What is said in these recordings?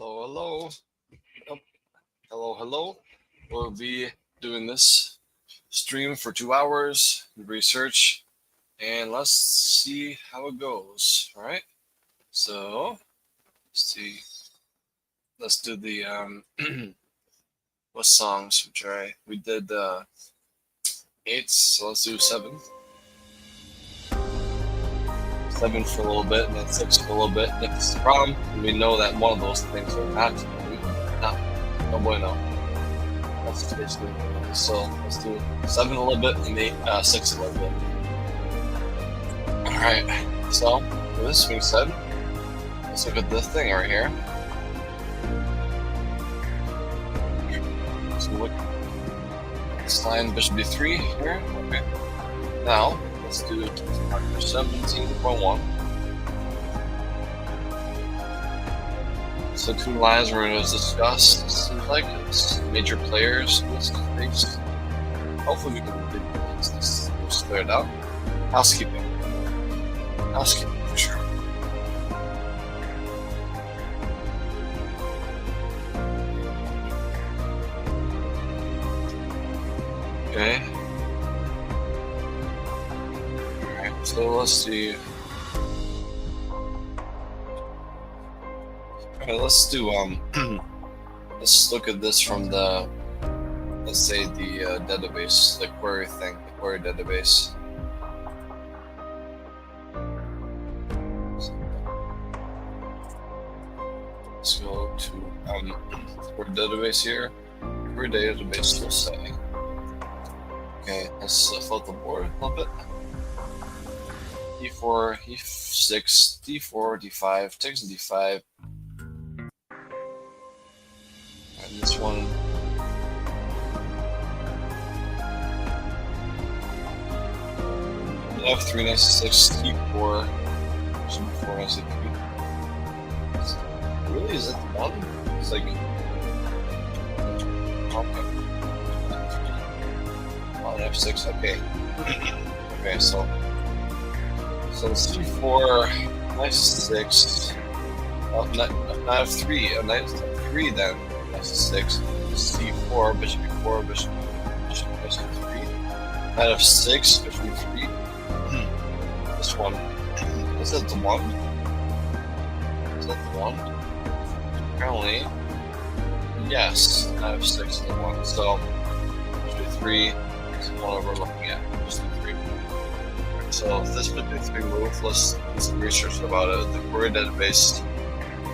Hello, hello. Oh, hello, hello. We'll be doing this stream for 2 hours, research, and let's see how it goes. All right. So, let's see. Let's do the what songs? We did 8, so let's do 7. 7 for a little bit, and then 6 for a little bit. And if it's a problem, we know that one of those things are absolutely not no bueno. That's basically what it is. So let's do 7 a little bit and 6 a little bit. Alright, so with this being said, let's look at this thing right here. So look, let's line bishop b3 here. Okay. Now let's do 17.1. So 2 lines we're going to discuss. It seems like it's major players in this case. Hopefully we can just clear it out. Housekeeping for sure. Okay. Alright, so let's see. Alright, let's do let's look at this from the, let's say, the database, the query thing, the query database. Let's go to query database here. Query database will say, okay, let's float the board a little bit. D4, E6, D4, D5, takes D5. And this one, F3, knight C6, D4, B4, knight C3. Really, is it the one? It's like, okay. On F6, okay. Okay, so C4, knight C6, knight F3, knight F3 then. F6, C4, bishop E4, bishop E3, knight F6, bishop E3. This one, is that the one? Is that the one? Apparently, yes, knight F6 is the one. So, bishop E3 is the one we're looking at. Bishop E3. Right, so, this bishop E3 move, let's do some research about it. The query database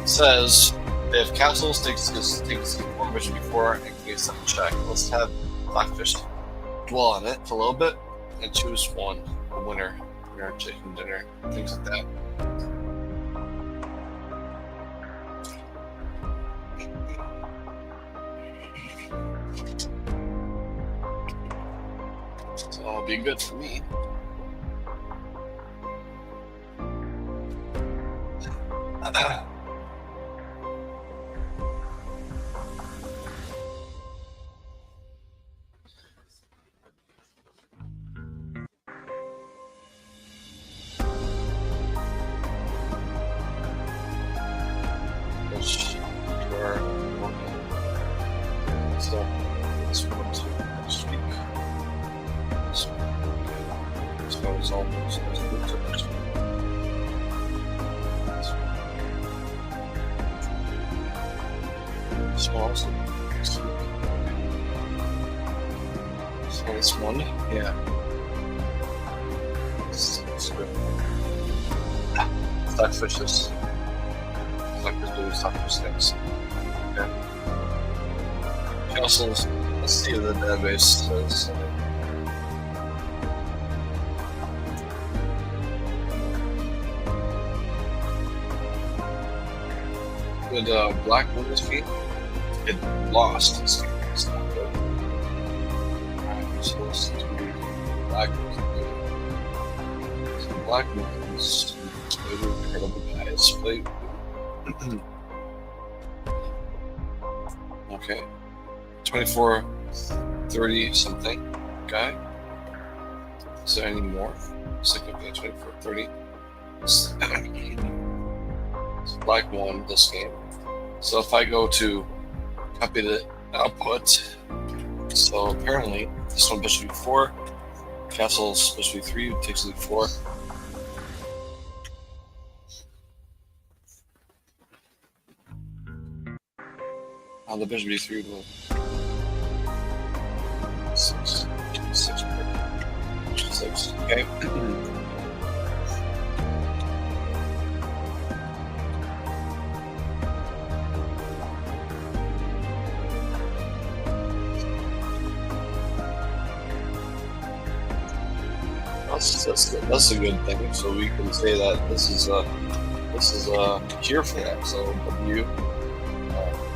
says, if castles takes C4, bishop E4, and king E7 check. Let's have Blackfish dwell on it for a little bit and choose one, a winner, chicken dinner, things like that. So it'll be good for me. So this one to next week. This one is almost as good to next week. This one also next week. So this one, yeah. It's good. Stockfishes. Stockfish doing stockfish things. Okay. Castles, let's see what the database says. Would black win this game? It lost this game. It's not good. Alright, so let's do black wins. So black wins. Those are incredible guys. Play. Okay. 24, 30 something guy. Is there any more? It's like, okay, 24, 30. So black won this game. So if I go to copy the output, so apparently this one bishop e4, castle's bishop e3, takes e4. The bishop e3 will 6, okay. That's a good thing. So we can say that this is here for that. So W,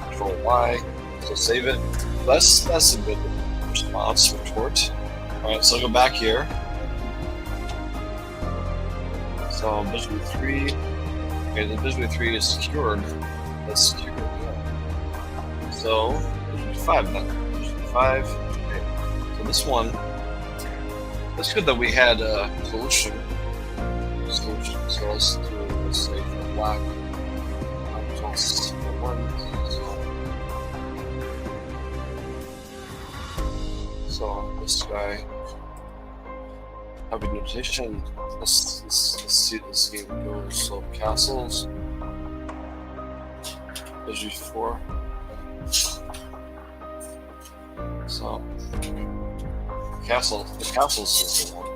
Control Y, so save it. That's a good response retort. All right, so I'll go back here. So bishop e3. Okay, the bishop e3 is secured. That's secured. Yeah. So bishop e5 then. Bishop e5. Okay. So this one. It's good that we had a solution. So let's say for black. So this guy. Have a notation. Let's see how this game goes. So castles. Bishop 4. So the castle's is the one.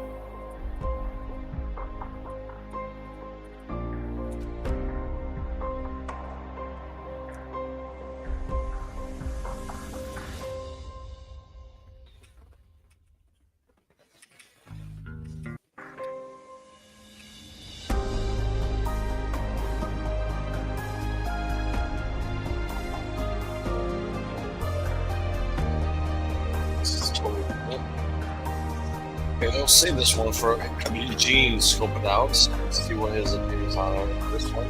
Okay, I'll save this one for Eugene scope it out. Let's see what his opinions on this one.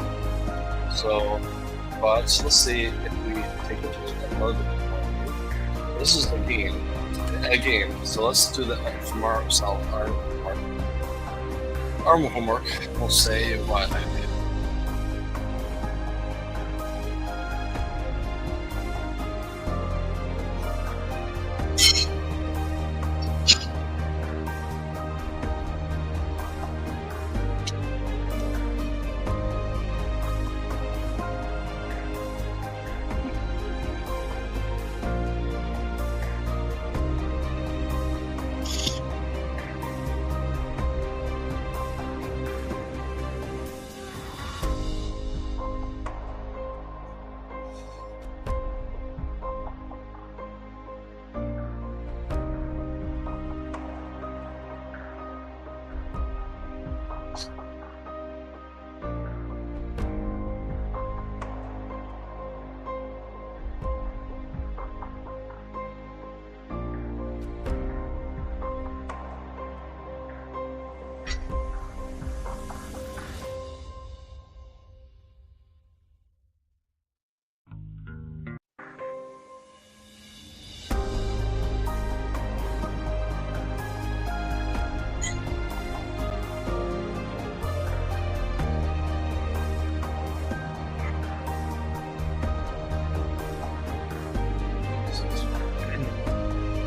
So, but let's see if we take it to another point. This is the game, a game. So let's do that from our homework. We'll say what I did.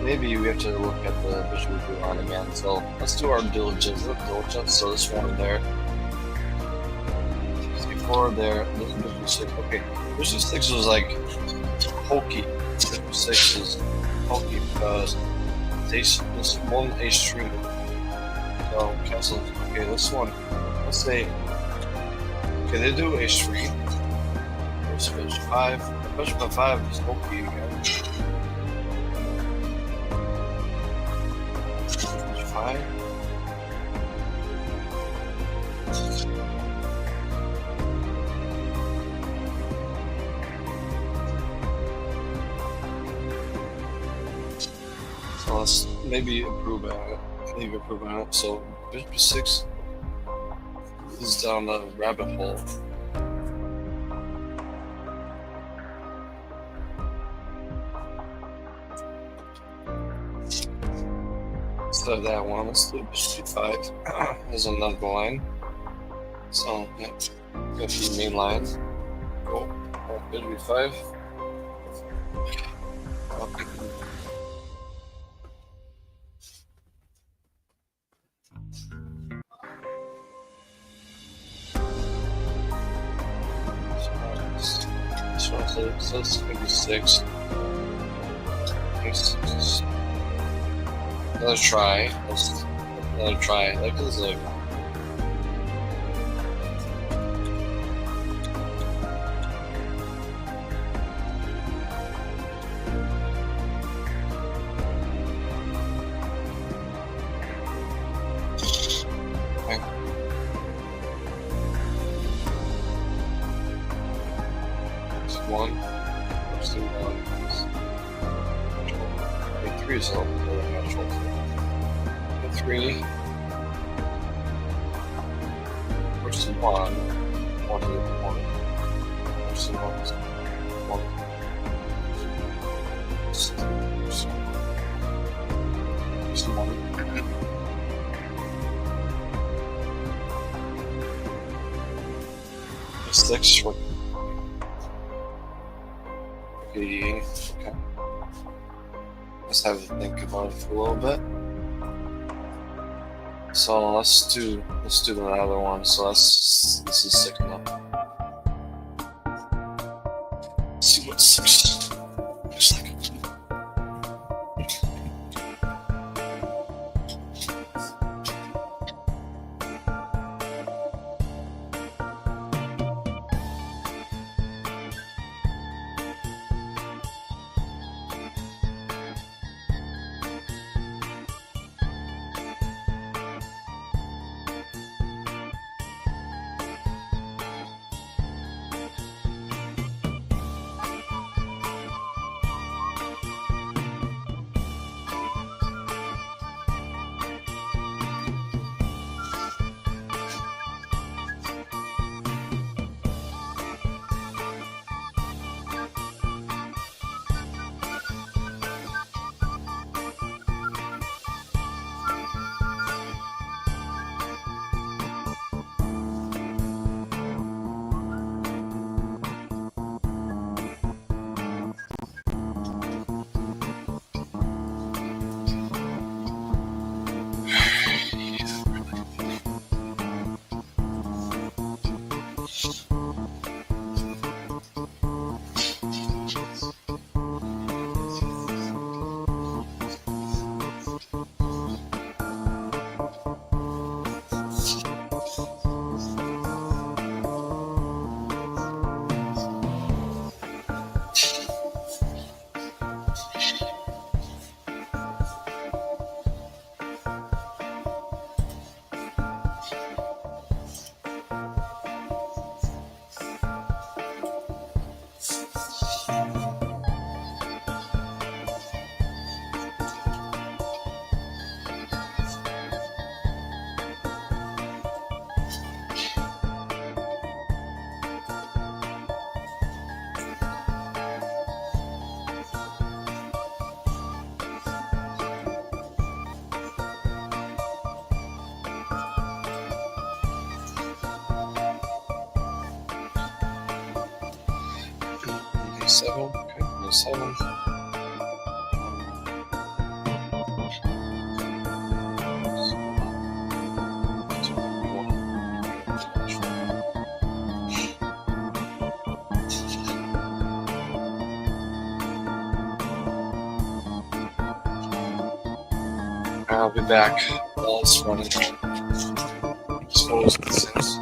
Maybe we have to look at the bishop line again. So let's do our diligence. So this one there. 64 there. This is bishop 6. Okay, bishop 6 was like hokey. Bishop 6 is hokey because this one h3. So castle. Okay, this one. Let's say. Okay, they do h3. Bishop 5. Bishop 5 is hokey again. 5. So let's maybe improve on it. So bishop 6 is down the rabbit hole. Instead of that one, let's do bishop 5 as another line. So yeah, go to the main line. Go. It'll be 5. Okay. So it's gonna be 6. Another try. Another try. Like this is like. One. Let's do 1. 3 is all natural. 3. First to 1. 1 to 1. First to 1 is 1. First to 1. 6. Okay. Let's have to think about it for a little bit. So let's do the other one. So this is 6 now. Let's see what 6 looks like. Seven. Okay, no 7. I'll be back while it's running. Expose the sense.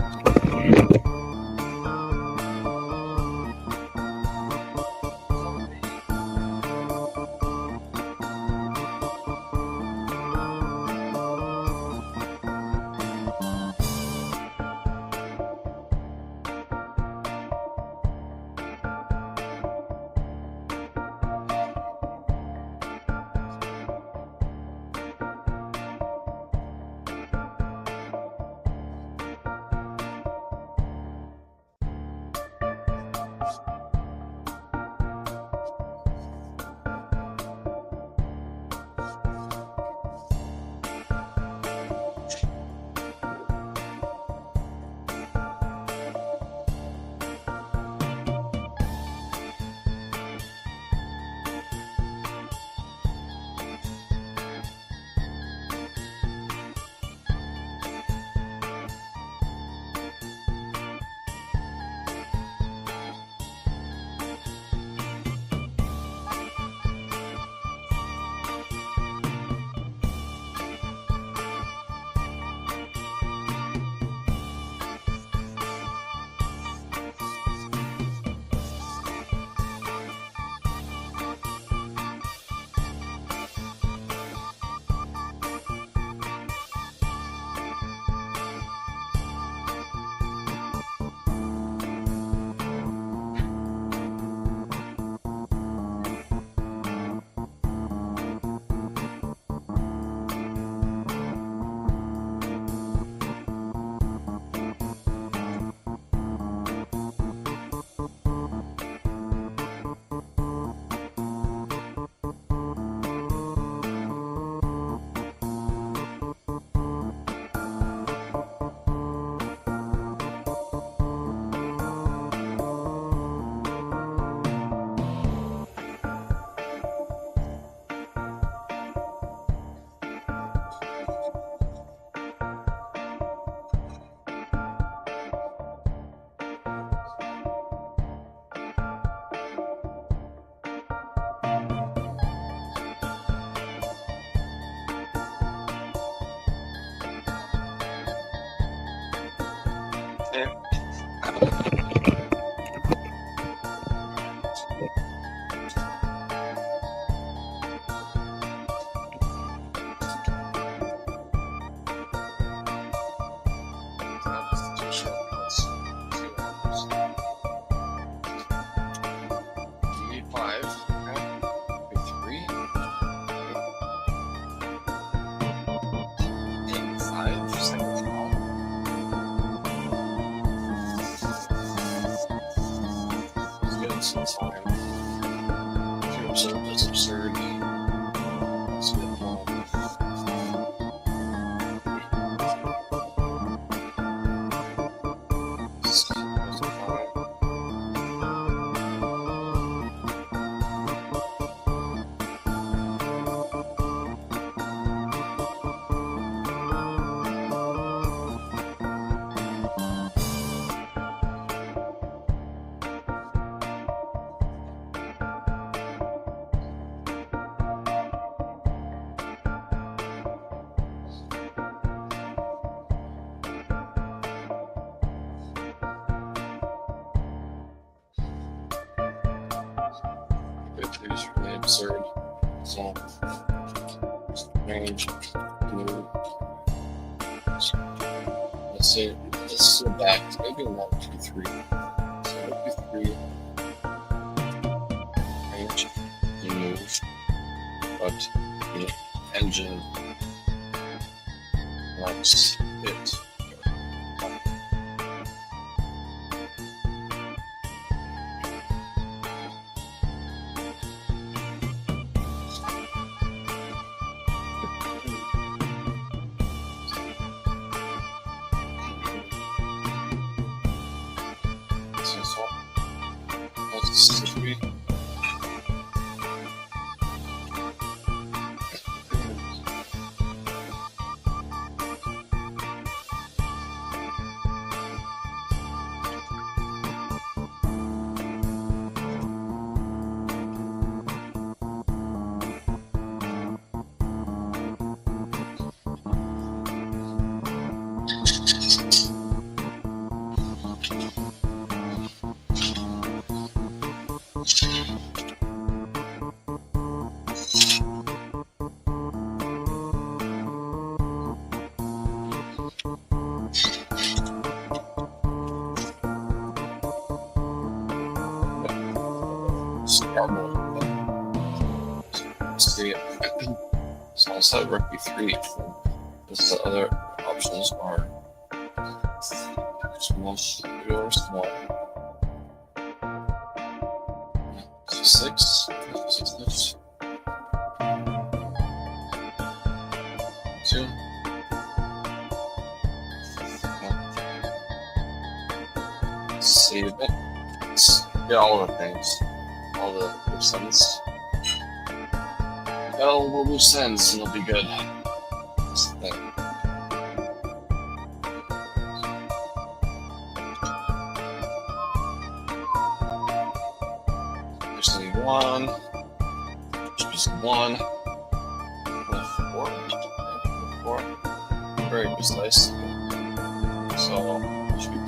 It's fine. If you're absurd, that's absurd. That's good. It's really absurd. So, range, move. Let's say, let's go back to maybe 1, 2, 3. So 1, 2, 3. Range, move. But the engine likes it. That's 3. See, so I'll set rook b3. Because the other options are small, or small. C6, C6, 2. Save it. Let's get all the things, all the loose ends. All the loose ends, and it'll be good. That's the thing. There's only 1. There's just 1. 4. 4. Very precise. So, should be 2.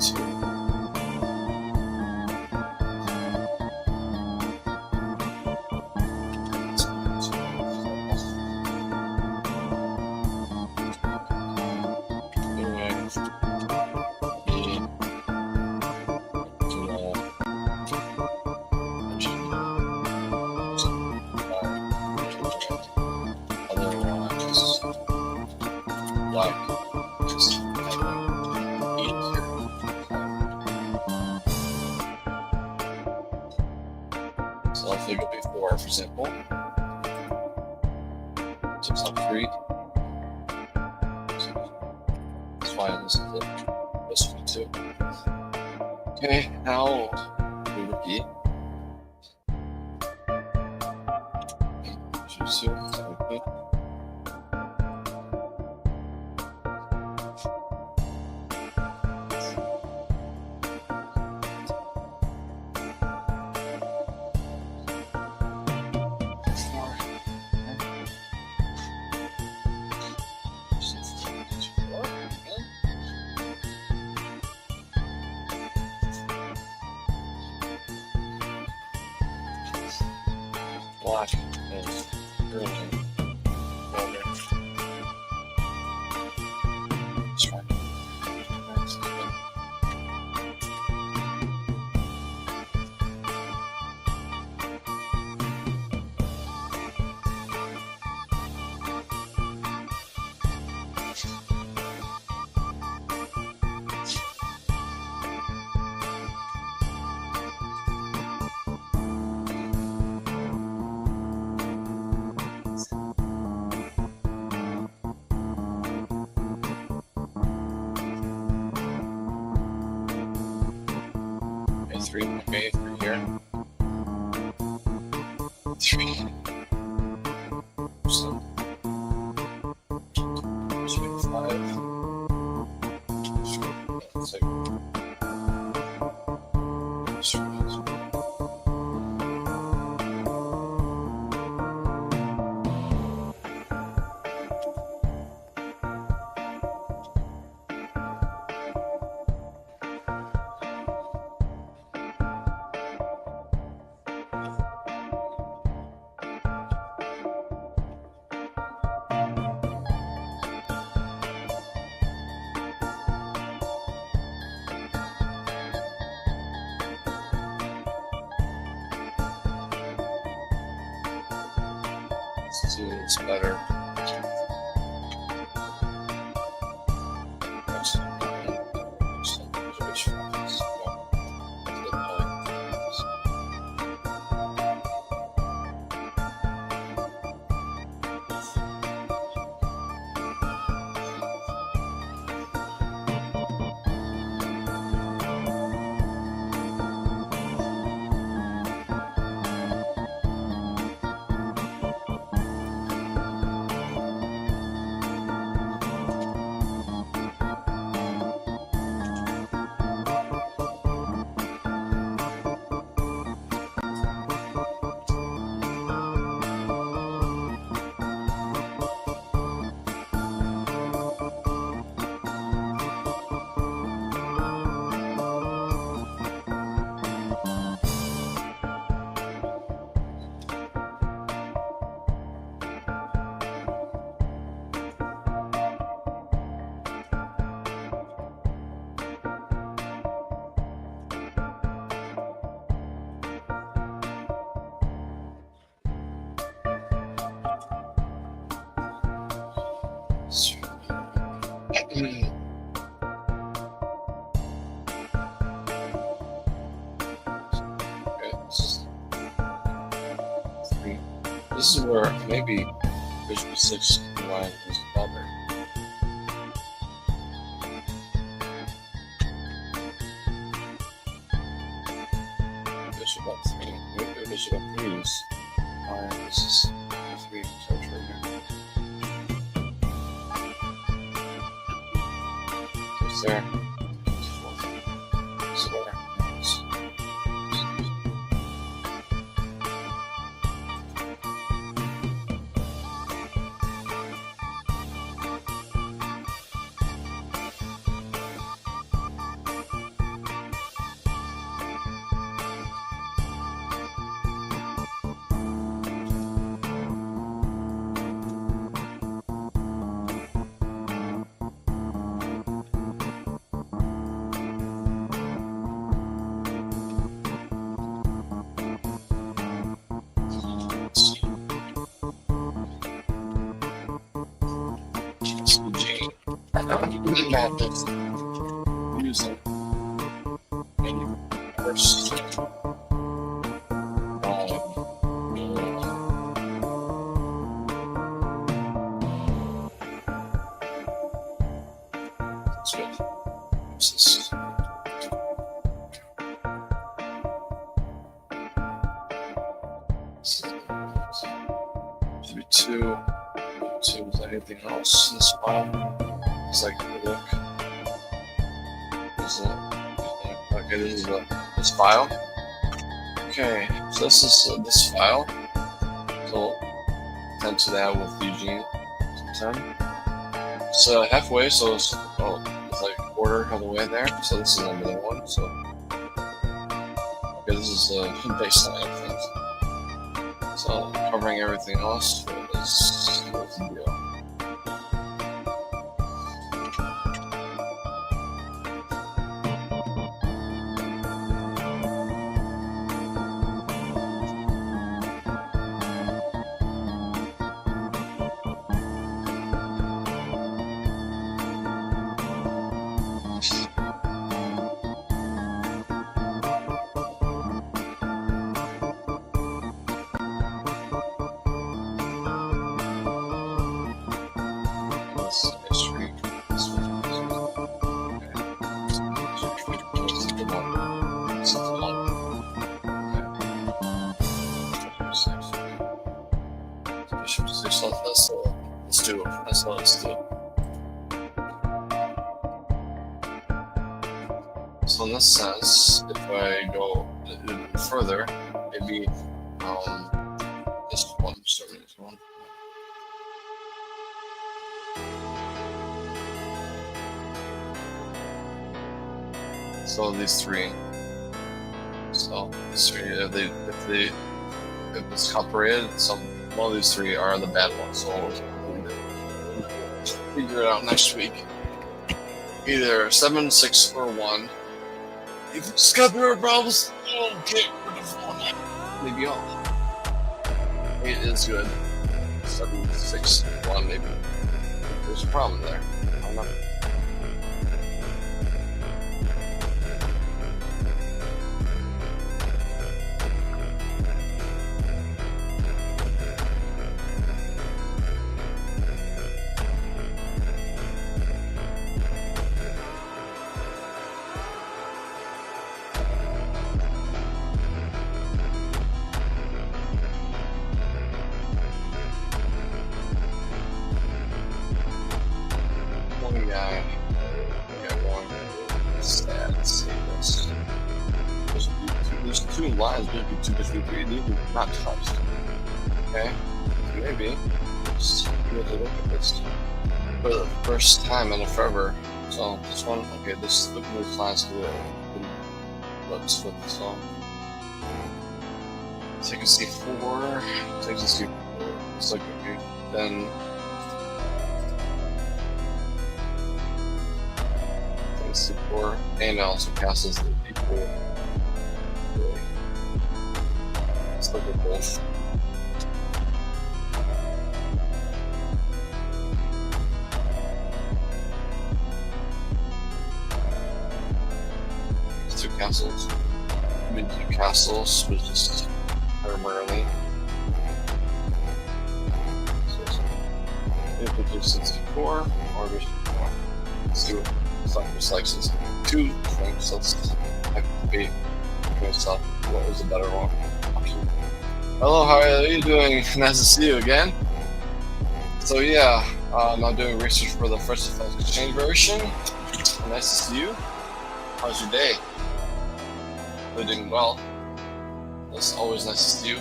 So if they go before, for example, 6 on 3. That's fine, this is it. This would be 2. Okay, now we would be 2, 2, Black is really older. That's right. Three, okay, three here. Three. So, 5. It's like, let's see what's better. This is where maybe Bishop 6 line is better. Bishop f3. Maybe Bishop f3 is fine. This is 3 search right here. It's there. So there. Madness. Music. And first. That's good. What's this? Maybe two. Is there anything else in this file? It's like look. Okay, this is this file. Okay, so this is this file. So attend to that with Eugene. 10. So halfway, so it's like a quarter of the way there. So this is number 1. So okay, this is the baseline of things. So covering everything else for this video. History. Let's do it. Let's do it. So in this sense, if I go even further, maybe this one, starting this one. So these three. So these three, if it's copyrighted, one of these three are the bad ones. So we'll figure it out next week. Either 7, 6, or 1. If it's copyright problems, I'll get rid of one. Maybe all. 8 is good. 7, 6, 1 maybe. There's a problem there. I don't know. Guy. I got one. Sad to see this. There's two lines, maybe 2 between 3, and even not touched. Okay? Maybe. Just look at this. For the first time in forever. So, this one, okay, look at these lines to the let's flip this on. Take a C4. Take a C4. It's like, okay. Then. C4, and it also passes the people. Let's look at both. These 2 castles. Mid 2 castles, which is primarily. So, if we do 64, or we let's do it. Slices. 2 things. Let's debate myself what was the better one. Hello, how are you doing? Nice to see you again. So yeah, I'm doing research for the First Defense Exchange version. Nice to see you. How's your day? You're doing well. It's always nice to see you.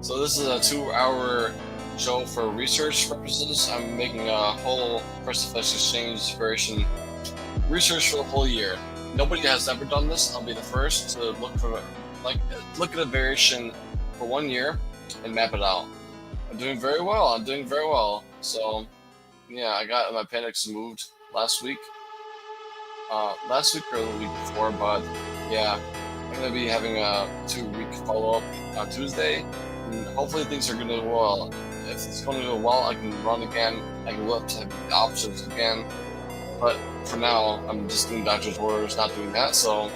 So this is a 2-hour show for research purposes. I'm making a whole First Defense Exchange version research for the whole year. Nobody has ever done this. I'll be the first to look at a variation for 1 year and map it out. I'm doing very well. So yeah, I got my appendix moved last week or the week before, but yeah, I'm gonna be having a 2-week follow-up on Tuesday, and hopefully things are gonna go well. If it's going to go well, I can run again. I can look to the options again. But for now, I'm just doing doctor's orders, not doing that. So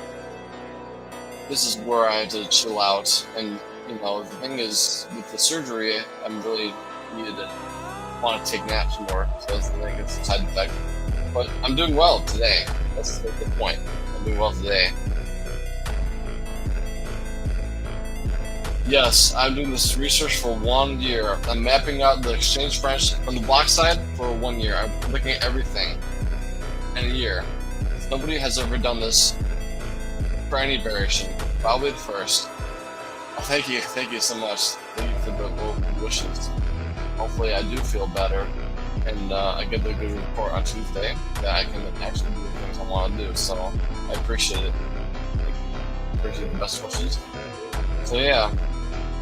this is where I have to chill out. And the thing is, with the surgery, I'm really needed to want to take naps more. So that's the thing. It's a side effect. But I'm doing well today. That's the point. I'm doing well today. Yes, I'm doing this research for 1 year. I'm mapping out the exchange branch on the block side for 1 year. I'm looking at everything in a year. Nobody has ever done this for any variation. Probably the first. Oh, thank you so much. Thank you for the wishes. Hopefully I do feel better, and I get the good report on Tuesday that I can actually do the things I want to do. So I appreciate it. I appreciate the best wishes. So yeah.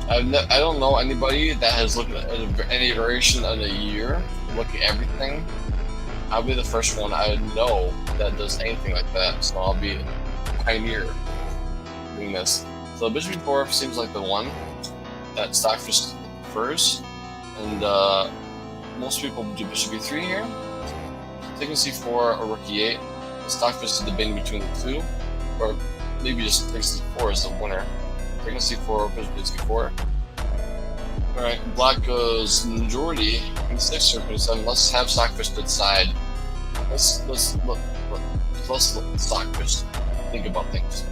I don't know anybody that has looked at any variation in a year, look at everything. I'll be the first one I know that does anything like that, so I'll be a pioneer doing this. So Bishop E4 seems like the one that Stockfish prefers, and most people do Bishop E3 here. Taking C4 or Rook E8. Stockfish is debating between the two, or maybe just take C4 as the winner. Taking C4, Bishop C4. Alright, Black goes majority in 6 or 27. Let's have Stockfish decide. Let's let Stockfish think about things.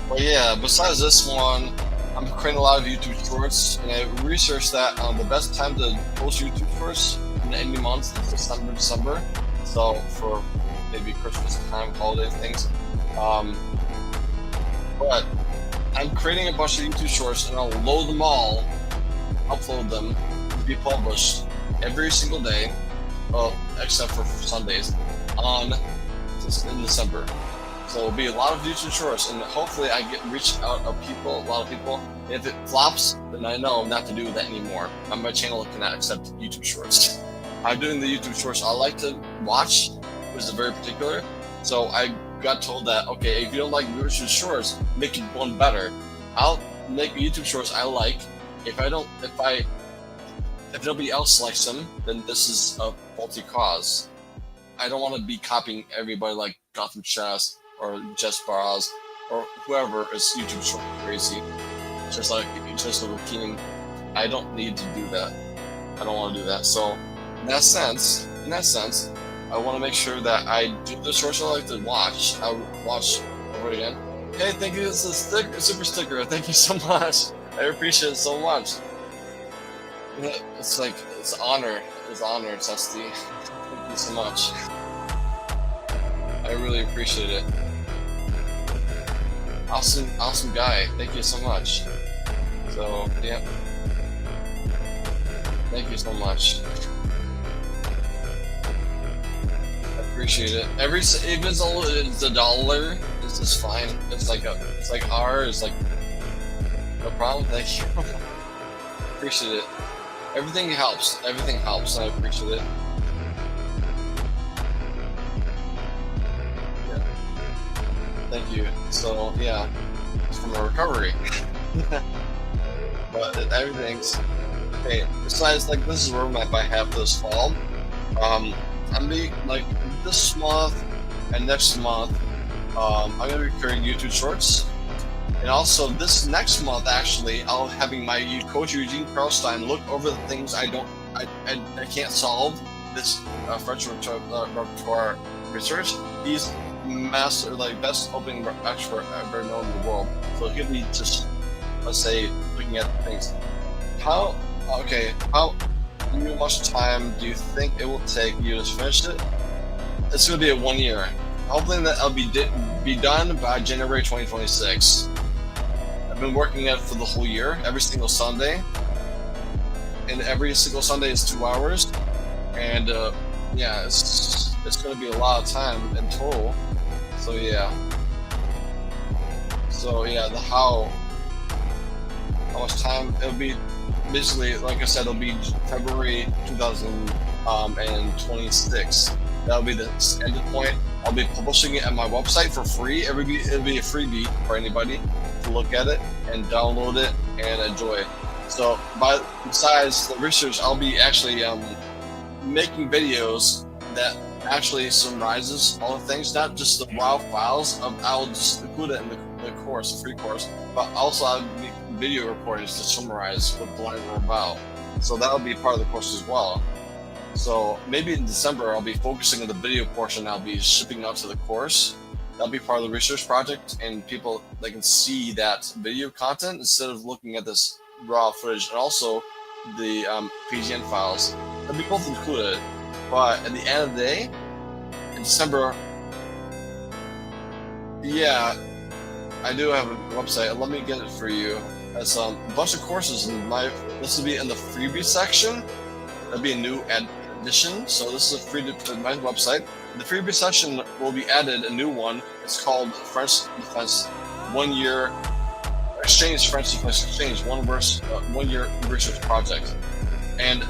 But yeah, besides this one, I'm creating a lot of YouTube shorts, and I researched that the best time to post YouTube shorts in any month is December. So for maybe Christmas time, holiday things. But I'm creating a bunch of YouTube shorts, and I'll load them all, upload them to be published every single day, well, except for Sundays, in December. So it'll be a lot of YouTube shorts, and hopefully I reach out a lot of people. If it flops, then I know not to do that anymore. On my channel cannot accept YouTube shorts. I'm doing the YouTube shorts I like to watch, which is very particular. So I got told that, okay, if you don't like YouTube shorts, make one better. I'll make YouTube shorts I like. If nobody else likes them, then this is a faulty cause. I don't want to be copying everybody like Gotham Chess or Jess Braz or whoever is YouTube short crazy. Just like Little King. I don't need to do that. I don't want to do that. So in that sense, I want to make sure that I do the shorts I like to watch. I'll watch over again. Hey, thank you. It's a super sticker. Thank you so much. I appreciate it so much. It's like, it's an honor. It's an honor, Testy. Thank you so much. I really appreciate it. Awesome guy. Thank you so much. So, yeah. Thank you so much. I appreciate it. Even if it's $1, it's just fine. It's like R is like no problem. Thank you. Appreciate it. Everything helps. Everything helps. I appreciate it. Yeah. Thank you. So yeah, it's from a recovery. But everything's okay. Besides, like, this is a roadmap I have this fall. I'm be like this month and next month. I'm gonna be creating YouTube shorts, and also this next month actually, I'll having my coach Eugene Perlstein look over the things I can't solve. This French repertoire research. He's master, like best opening expert ever known in the world. So he'll be just, let's say, looking at things. How much time do you think it will take you to finish it? It's going to be a 1 year. Hopefully that I'll be done by January 2026. I've been working at it for the whole year, every single Sunday. And every single Sunday is 2 hours. And yeah, it's going to be a lot of time in total. So yeah. How much time it'll be? Basically, like I said, it'll be February 2026. That'll be the ended point. I'll be publishing it at my website for free. It'll be a freebie for anybody to look at it and download it and enjoy. So, besides the research, I'll be actually making videos that actually summarizes all the things, not just the raw files. I'll just include it in the course, the free course, but also I'll make video recordings to summarize what the lines are about. So that'll be part of the course as well. So maybe in December I'll be focusing on the video portion. I'll be shipping out to the course. That'll be part of the research project, and people, they can see that video content instead of looking at this raw footage, and also the PGN files. They'll be both included. But at the end of the day, in December, yeah, I do have a website. Let me get it for you. It's a bunch of courses in this will be in the freebie section. That'll be a new addition. So this is a free to my website. The freebie section will be added a new one. It's called French Defense 1 year exchange, French exchange, 1 year research project. And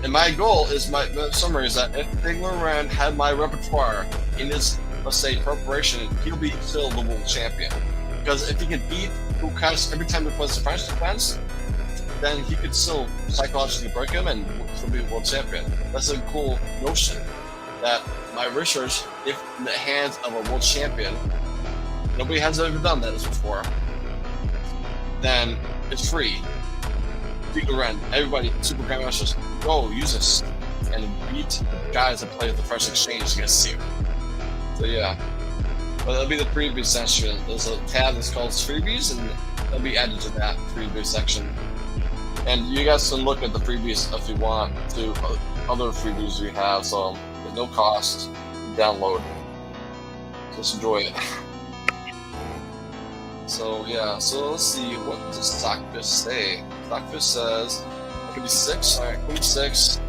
my goal is my summary is that if Big Loran had my repertoire in his, let's say, preparation, he'll be still the world champion. Because if he can beat Bukash every time he plays the French defense, then he could still psychologically break him and still be world champion. That's a cool notion that my research, if in the hands of a world champion, nobody has ever done that before, then it's free. Big Loran, everybody, Super Grandmasters, go use this and beat the guys that play with the French exchange against you. So yeah, but that'll be the preview section. There's a tab that's called freebies, and that'll be added to that preview section. And you guys can look at the freebies if you want to other freebies we have. So at no cost, download. Just enjoy it. So yeah, so let's see, what does Stockfish say? Stockfish says it could be 6. Alright, queen 6.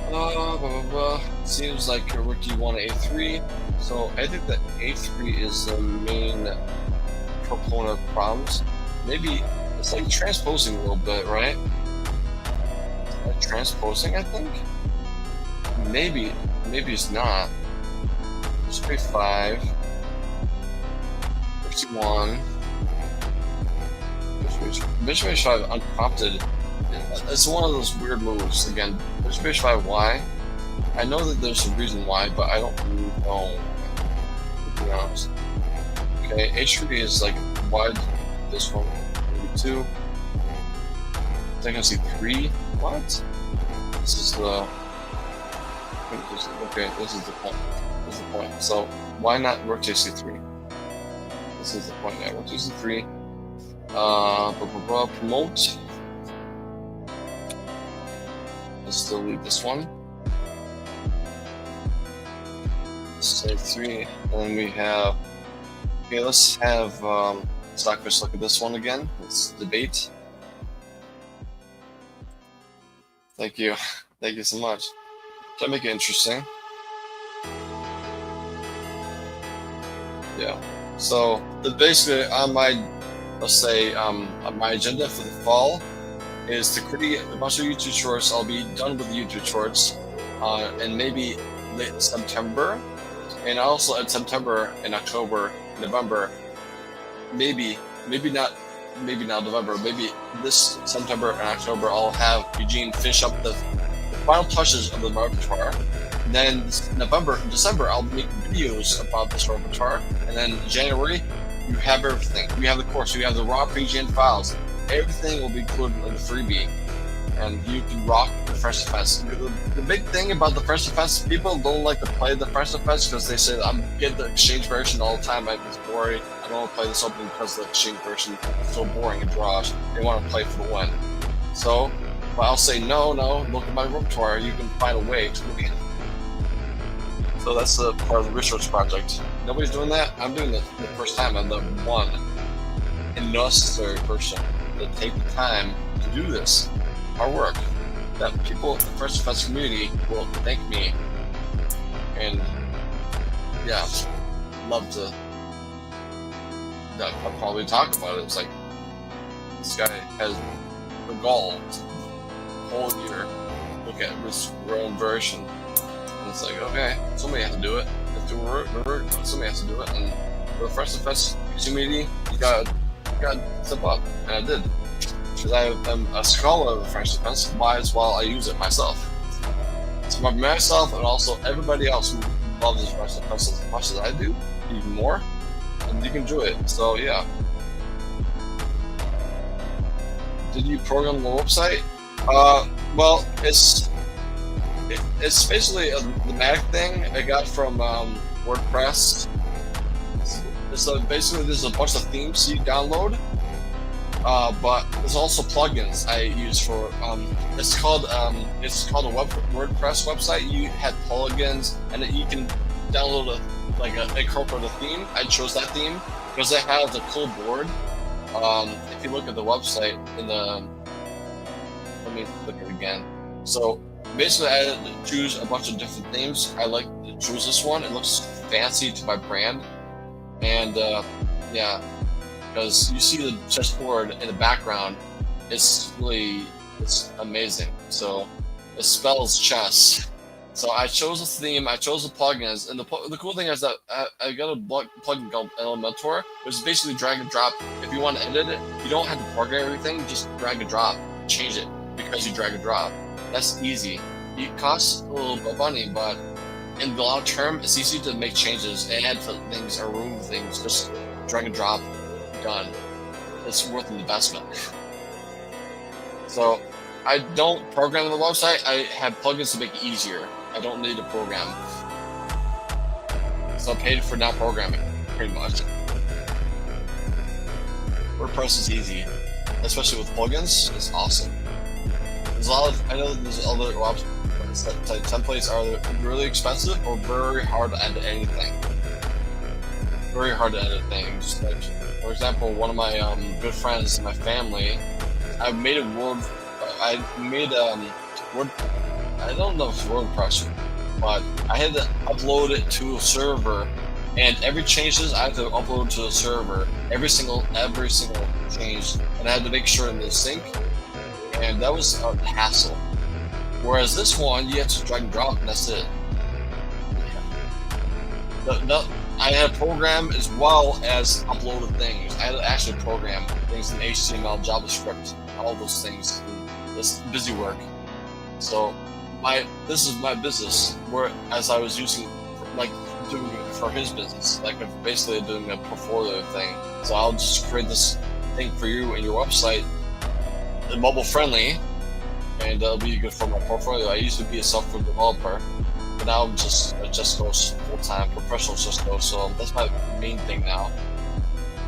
Blah, blah, blah. Seems like your rookie wanted A3. So I think that A3 is the main proponent of problems. Maybe it's like transposing a little bit, right? Like transposing, I think? Maybe it's not. Bishop A5. 51. Bishop H5 unprompted. It's one of those weird moves. Again, Bishop H5, why? I know that there's a reason why, but I don't really know, to be honest. Okay, H3 is like, why this one? Maybe 2. I think I see 3. What? This is the. Okay, this is the point. This is the point. So, why not rook to C3? This is the point. Yeah, rook to C3. Promote. Let's delete this one. Save 3, and then we have. Okay, let's have Stockfish look at this one again. Let's debate. Thank you. Thank you so much. Try to make it interesting. Yeah. So basically, on my, let's say, on my agenda for the fall is to create a bunch of YouTube shorts. I'll be done with the YouTube shorts, and maybe late September, and also in September and October, November, maybe not November, maybe this September and October, I'll have Eugene finish up the final touches of the repertoire. Then December, I'll make videos about this repertoire, and then January, you have everything. You have the course, you have the raw PGN files. Everything will be included in the freebie, and you can rock the French defense. The big thing about the French defense, people don't like to play the French defense because they say, I'm getting the exchange version all the time, it's boring. I don't want to play this opening because the exchange version is so boring and draws. They want to play for the win. So, but I'll say, no, look at my repertoire, you can find a way to win. So that's the part of the research project. Nobody's doing that. I'm doing it the first time. I'm the one and necessary person to take the time to do this hard work. That people in the French defense community will thank me, and yeah, love to. I'll probably talk about it. It's like this guy has the gall the whole year look at his own version. And it's like, okay, somebody has to do it. Somebody has to do it. And for the French defense community, you gotta step up. And I did. Because I am a scholar of the French defense, might as well I use it myself. So for myself and also everybody else who loves the French defense as much as I do, even more, and you can enjoy it. So yeah. Did you program the website? Well, it's basically a thematic thing I got from WordPress. So basically, there's a bunch of themes you download, but there's also plugins I use for. It's called a WordPress website. You had plugins, and you can download incorporate a theme. I chose that theme because it has a cool board. If you look at the website let me look at it again. So basically, I had to choose a bunch of different themes. I like to choose this one. It looks fancy to my brand, and yeah, because you see the chessboard in the background. It's amazing. So it spells chess. So I chose a theme, I chose the plugins, and the cool thing is that I got a plugin called Elementor, which is basically drag and drop. If you want to edit it, you don't have to program everything, just drag and drop, change it because you drag and drop. That's easy. It costs a little bit of money, but in the long term, it's easy to make changes, add things or remove things, just drag and drop, done. It's worth an investment. So I don't program the website, I have plugins to make it easier. I don't need a program. So I'm paid for not programming, pretty much. WordPress is easy, especially with plugins. It's awesome. There's a lot of, I know there's other templates are really expensive or very hard to edit anything. Very hard to edit things. Like, for example, one of my good friends in my family, I made Word. I don't know if it's WordPress, but I had to upload it to a server, and every changes I had to upload to the server. Every single change, and I had to make sure in the sync, and that was a hassle. Whereas this one, you have to drag and drop, and that's it. I had a program as well as uploaded things. I had to actually program things in HTML, JavaScript, all those things. This busy work. So this is my business, where as I was using, like, doing it for his business, like basically doing a portfolio thing. So I'll just create this thing for you and your website, mobile friendly, and it'll be good for my portfolio. I used to be a software developer, but now I'm just a Jesco full-time professional Jesco, so that's my main thing now.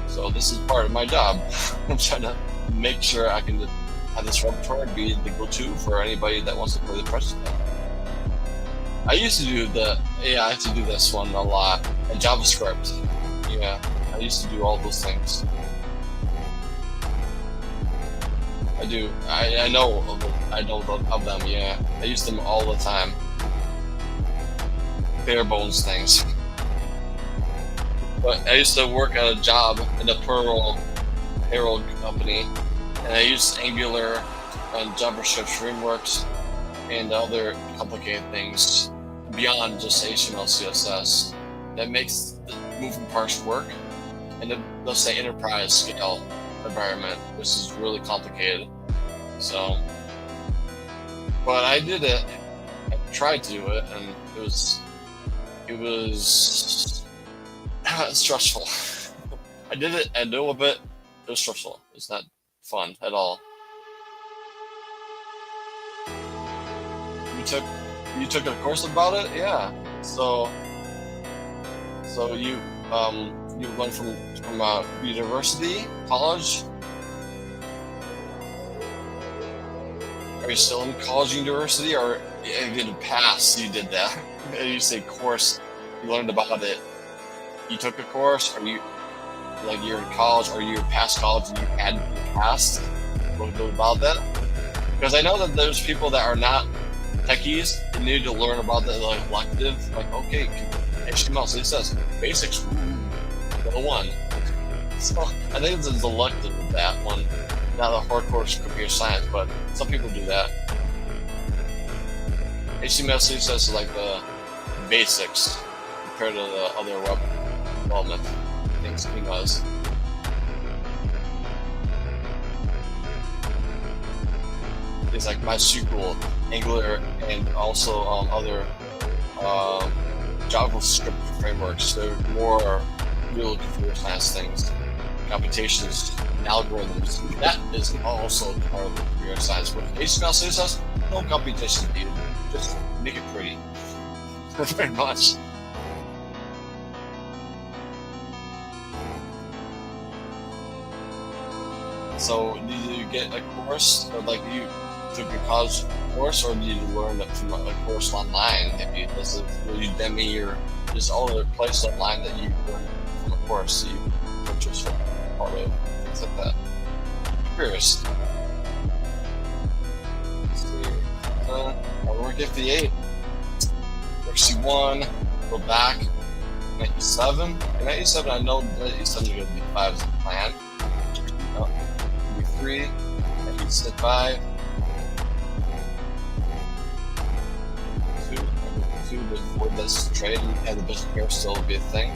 So this is part of my job. I'm trying to make sure I can have this repertoire and be the go-to for anybody that wants to play the press. I used to do I have to do this one a lot, and JavaScript. Yeah, I used to do all those things. I do. I know of them. Yeah, I use them all the time. Bare bones things. But I used to work at a job in a payroll company, and I used Angular and JavaScript frameworks and other complicated things beyond just HTML, CSS that makes the moving parts work. And let's say enterprise scale environment, which is really complicated. So, but I did it. I tried to do it, and it was stressful. I did it. I know a bit. It was stressful. It's not fun at all. You took a course about it, yeah. So you went from university, college. Are you still in college, university, or in the past you did that? You say course, you learned about it. You took a course, or you're in college, or you're past college and you had in the past about that? Because I know that there's people that are not techies, they need to learn about the elective, like, okay, HTML, CSS, basics, level 1. So I think it's an elective with that one, not a hardcore computer science, but some people do that. HTML, CSS is like the basics compared to the other web development things he does. Things like MySQL, Angular, and also other JavaScript frameworks. They're more real computer science things, computations, and algorithms. That is also part of the computer science. With HTML, CSS, no computation needed. Just make it pretty. Very much. So, did you get a course, or like you took a college course, or did you learn it from a course online? Maybe this is Udemy or just all other places online that you learn from a course that you purchase from part of, things like that. I'm curious. Let's see. Work 58. Work C1. Go back. 97. In 97, I know that 97 is going to be 5 as a plan. Oh, b3, and he's at 5. Two before this trade, and the bishop here still will be a thing.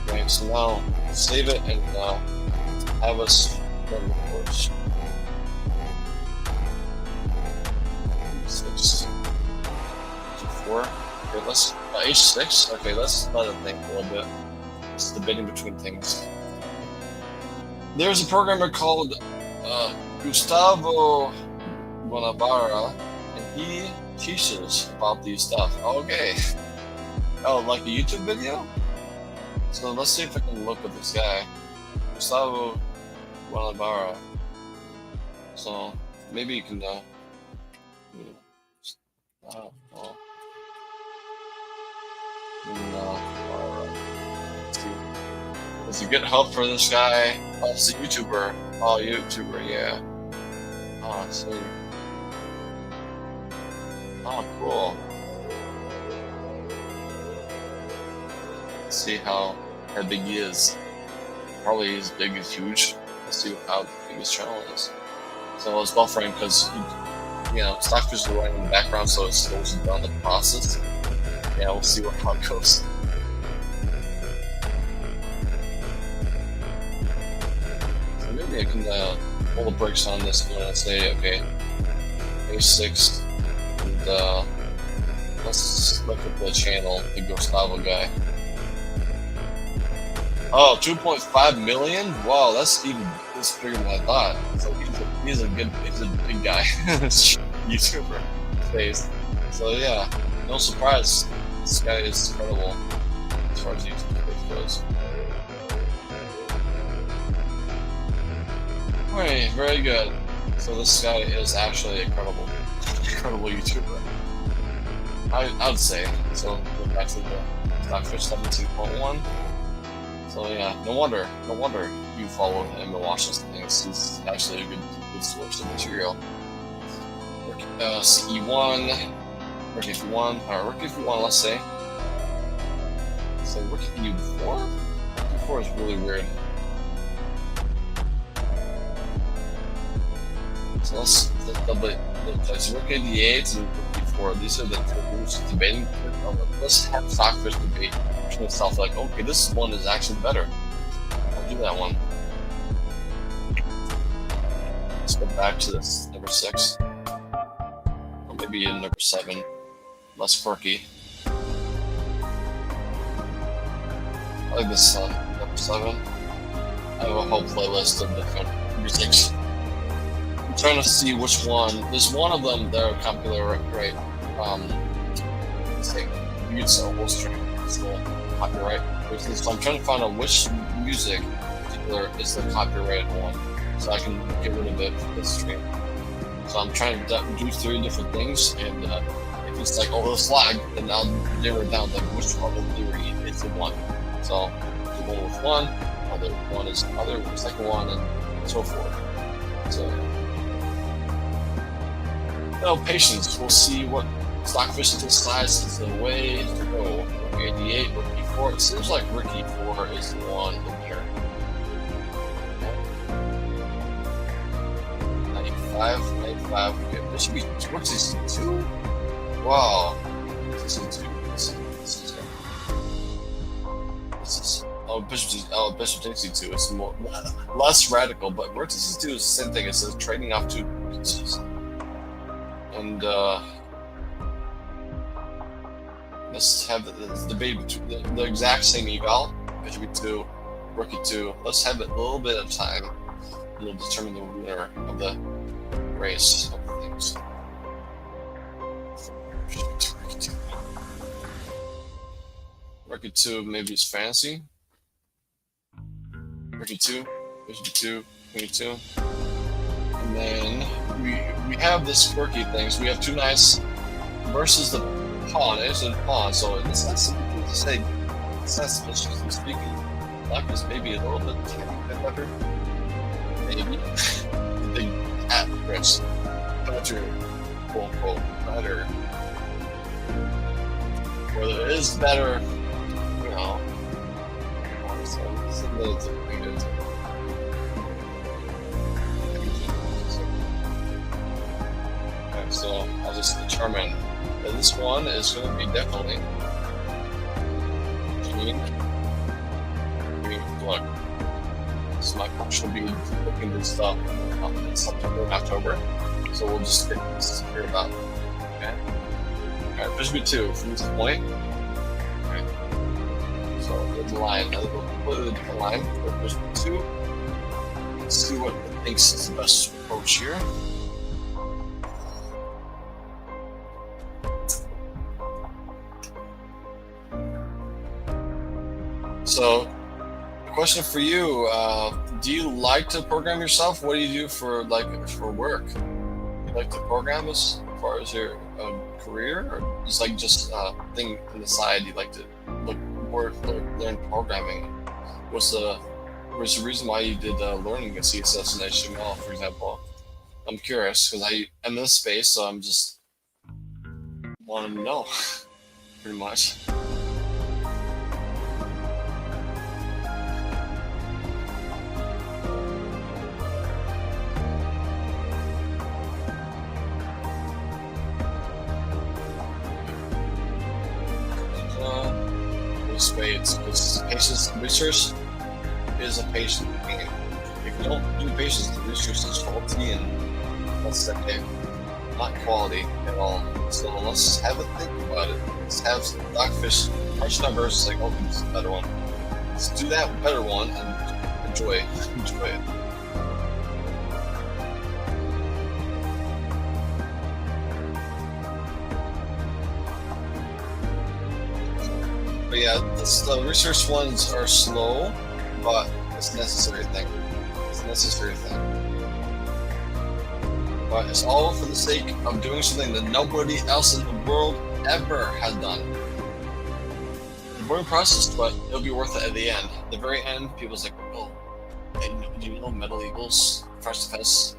Okay, so now save it and have us run the course. 6, g4. Okay, let's h6. Okay, let's let it think a little bit. It's debating between things. There's a programmer called Gustavo Guanabara, and he teaches about these stuff. Okay. Oh, like a YouTube video? So let's see if I can look at this guy. Gustavo Guanabara. So maybe you can Does he get help for this guy? Oh, it's a YouTuber. Oh, YouTuber, yeah. Oh, I see. Oh, cool. Let's see how big he is. Probably as big as huge. Let's see how big his channel is. So it's buffering because, you know, Stockfish is running in the background, so it slows down the process. Yeah, we'll see how it goes. So maybe I can pull the brakes on this one and say, okay, A6, and let's look at the channel, the Gustavo guy. Oh, 2.5 million? Wow, that's bigger than I thought. So he's a big guy. YouTuber face. So yeah, no surprise. This guy is incredible as far as YouTube goes. Alright, very good. So this guy is actually incredible YouTuber. I would say. So go back to the Stockfish 17.1. So yeah, no wonder you follow him and watch those things. He's actually a good source of material. CE1, Rook F1, Rook F1, let's say. So Rook E4? Rook E4 is really weird. So let's double it. So Rook D8 and Rook E4, these are the two rules of debating. Let's have Stockfish debate between itself, like, okay, this one is actually better. I'll do that one. Let's go back to this number 6. Or maybe in number 7. Less quirky. I like this number 7. I have a whole playlist of different musics. I'm trying to see which one. There's one of them that are copyright, right? Let's say mutes a whole string. It's the copyright. So I'm trying to find out which music in particular is the copyrighted one, so I can get rid of it from this stream. So I'm trying to do 3 different things, and if it's like, oh, it's flag, then I'll narrow it down like which one of the 3 is the one. So the one with 1, other one is other, the second one, and so forth. So no patience. We'll see what Stockfish decides is the way to go. Rook A8, Rook E4. It seems like Rook E4 is the one in here. 95. Okay, this should be Rook C2. Wow. C2. This is Bishop takes C2. It's more less radical, but Rook C2 is the same thing. It says trading off 2 pieces. And let's have the debate between the exact same eval, Bishop E2, Rook E2. Let's have a little bit of time, and we'll determine the winner of the race of things. Rook E2 maybe is fantasy. Rook E2, Bishop E2, Queen E2. And then we have this quirky things. We have 2 knights versus the pawn. It's a pawn, so it's not simple to say. It's not suspiciously speaking. Black is maybe a little bit better. Maybe. The big hat Chris. Better, quote unquote, better. Whether it is better, you know. So it's a little bit. just determine that this one is going to be definitely green blood. So my coach will be looking this stuff in September and October. So we'll just get this to hear about. Okay. Alright, Bishop B2 from this point. Okay. So there's a line, another completely different line for Bishop B2. Let's see what it thinks is the best approach here. So, the question for you: do you like to program yourself? What do you do for work? Do you like to program as far as your career, or just thing on the side? You like to learn programming? What's the reason why you did learning CSS and HTML, for example? I'm curious because I'm in this space, so I'm just wanting to know, pretty much. Because patience and research is a patient game. If you don't do patience, the research is faulty and that's not quality at all. So let's have a think about it. Let's have Dogfish crush numbers like, oh, this is a better one. Let's do that better one and enjoy it. But yeah, the research ones are slow, but it's a necessary thing. But it's all for the sake of doing something that nobody else in the world ever has done. The boring process, but it'll be worth it at the end. At the very end, people's like, oh, do you know Metal Eagles, Fresh Defense,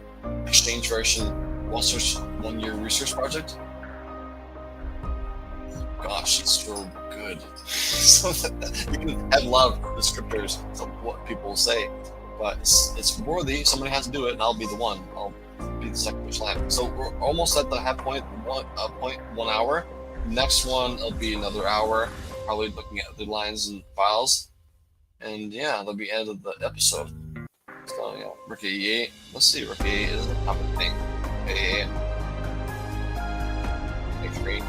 Exchange Version, 1 year research project? Gosh, it's so good. So you can add a lot of descriptors of what people say, but it's worthy. Somebody has to do it, and I'll be the one. I'll be the second which line. So we're almost at the half point, 1 hour. Next one will be another hour, probably looking at the lines and files, and yeah, that'll be end of the episode. So yeah, Rook E8. Let's see, Rook E8 is a common thing. A8. A3.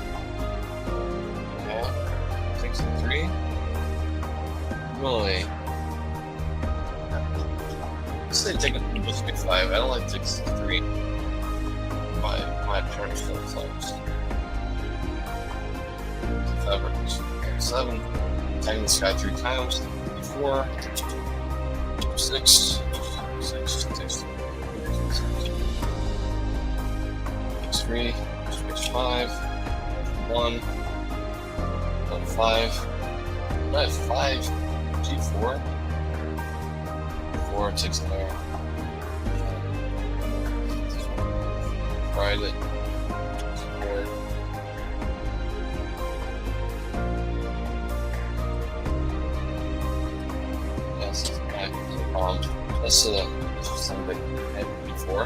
6 and 3. Really? Let's say take it to just big 5. I don't like 6 and 3. My turn still close. 5 records. 7. Tagging this guy 3 times. 4. 6. 6. 3. 5. 1. 5. I have 5. G4. 4 takes an error. Tried it. 4. Yes, okay. That's something I had before.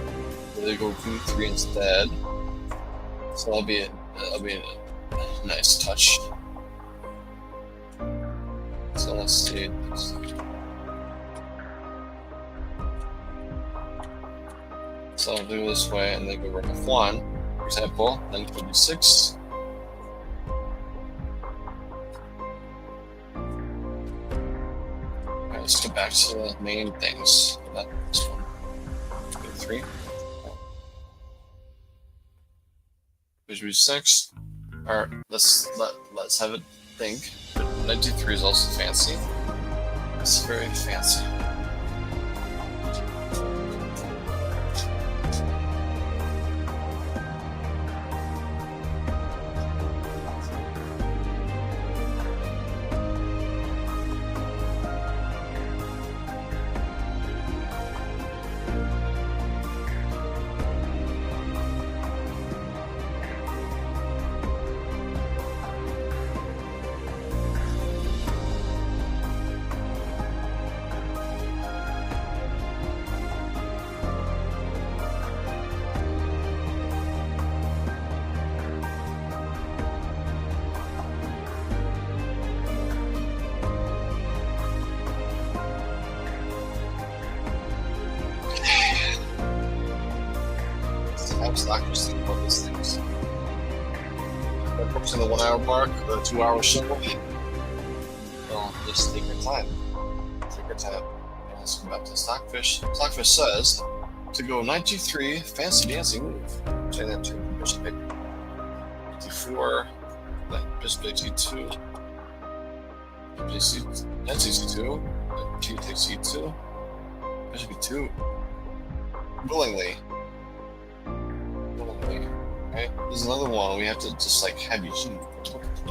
So they go Q3 instead. So that'll be a nice touch. So let's see. So I'll do this way and then go rook F1, for example, then go D6. Alright, let's go back to the main things. This one. Go 3. Bishop B6. Alright, let's have it think. Knight D3 is also fancy. It's very fancy. Stockfish think about these things. We're approaching the 1 hour mark, the 2 hour show. Well, just take your time. Take your time. And let's go back to Stockfish. Stockfish says to go knight g3, fancy dancing move. Chain that to bishop d4, bishop g2, knight c2, g takes e2, bishop e2. Willingly. Okay, there's another one. We have to just like have you cheat.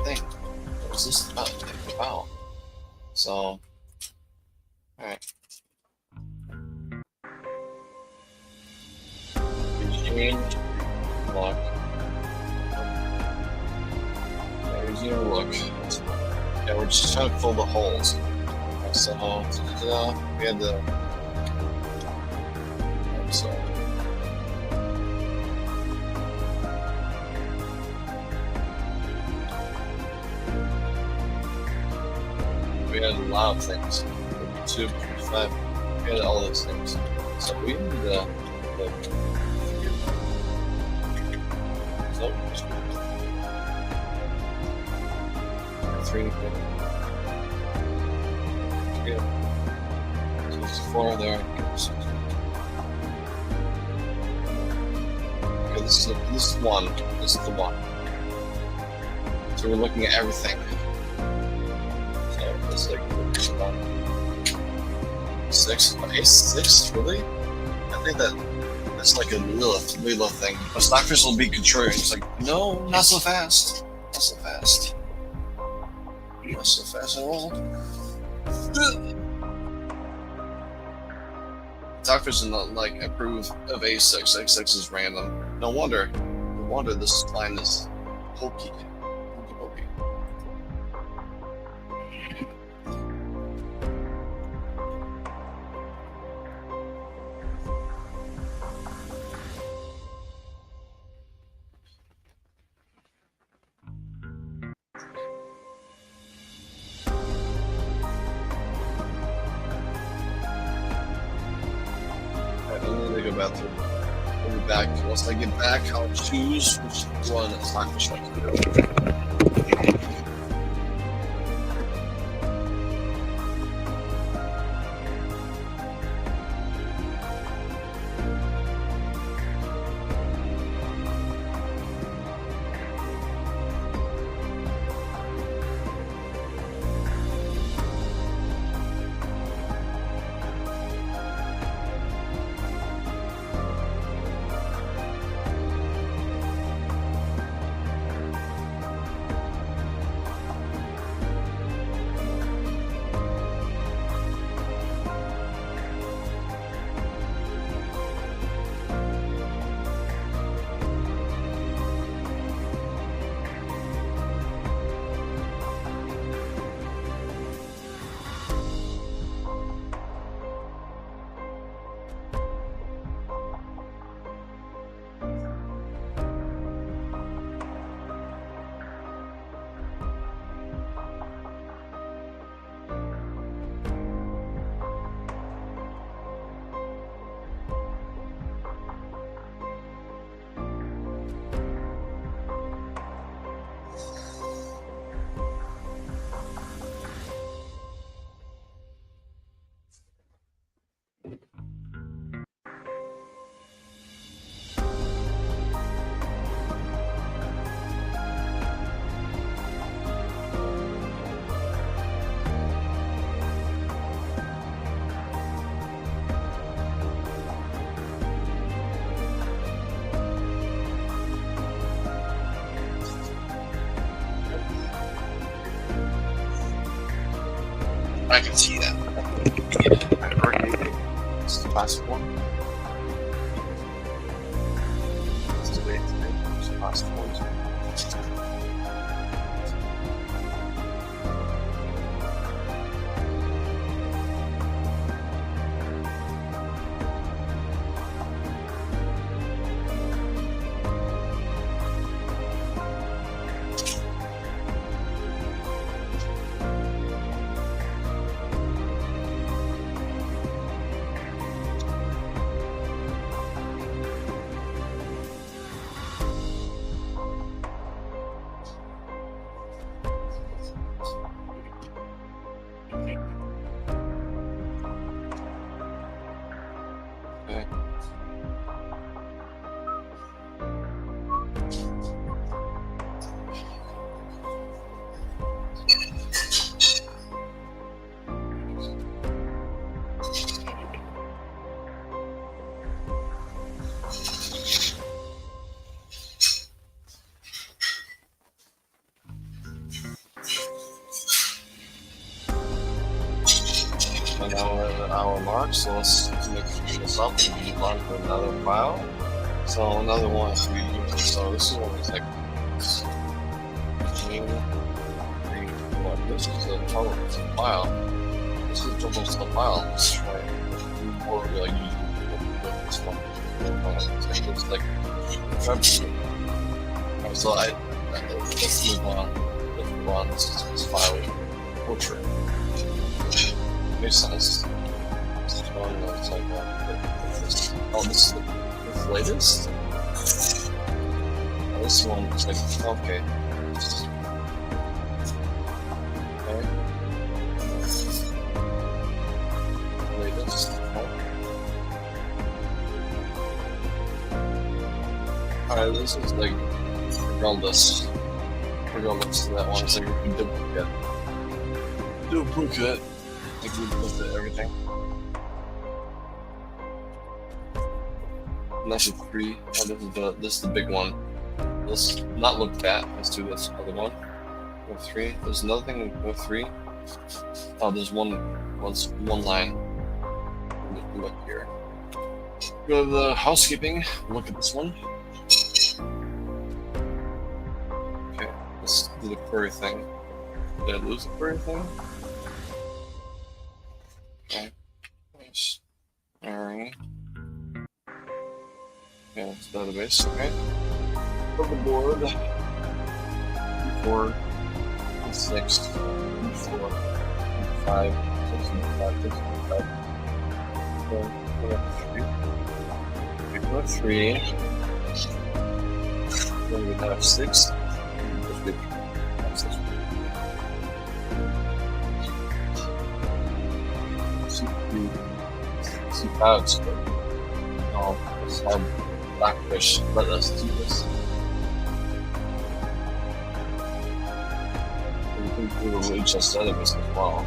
Think. What's this about? Think about. So, alright. Change lock. There's your look. Yeah, we're just trying to fill the holes. So, we had the. So. We had a lot of things. YouTube, 5. We had all those things. So we need the so 3. So there's 4 there. Okay, this is one. This is the one. So we're looking at everything. So it's like 6. A6, really? I think that's like a Lilith thing. But Stockfish will be contrarian. It's like, no, not so fast. Not so fast. Not so fast at all. Stockfish does not like approve of A6. A6 is random. No wonder this line is hokey. We'll be back. Once I get back, I'll choose which one Stockfish likes to do. I can see that. It's the last one. It's the last one. Now we're at the hour mark, so let's mix this up and move on to another file. So another one is 3 units. So this one is like this is a total file. This is a total file. Let's try more like this one. It's like February. So let's move on. Let's move on. This file is portrait. Makes sense. It's like this. Oh, this is the latest. Oh, this one is like okay. Latest. Alright, this is like regardless to that one, so you can duplicate. Like we looked at everything. And that's 3. Oh, this is the big one. Let's not look at. Let's do this other one. Go 3. There's another thing. Go 3. Oh, there's one line. Look here. Go to the housekeeping. Look at this one. Okay. Let's do the query thing. Did I lose the query thing? Okay. Nice. Alright. Yeah, it's database. Okay. Over the board. 4, 6, 4, 5, 6, 5, 6, 5. So, 3. Then we have 6. C5. No, let's have Blackfish. Let us do this. We can do the just database as well.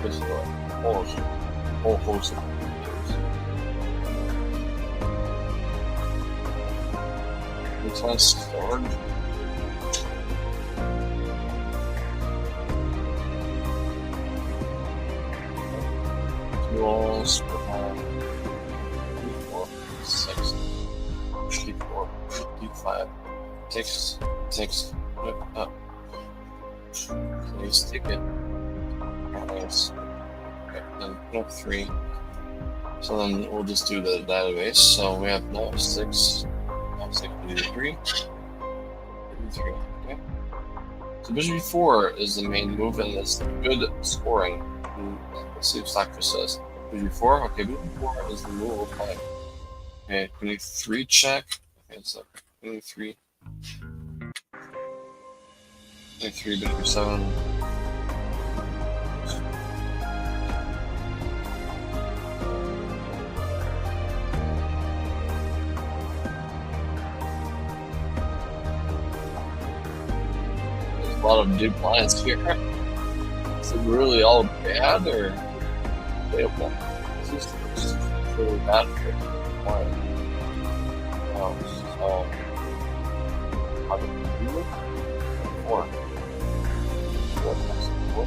This is a whole host of videos. It's on storage. Walls, 4, 6, 4, 5, 6, up. Please take it. Nice. Okay, then put 3. So then we'll just do the database. So we have now 6, we do 3. Okay. So Bishop E4 is the main move and it's good scoring. Let's see what Stockfish says. Bishop E4, okay, Bishop E4 is the move of play. Okay, Queen E3 check. Okay, so Queen E3. Queen E3, Bishop E7. There's a lot of big lines here. Is it really all bad or playable? This is really bad for client. So how do we do it? 4. 4 times 4.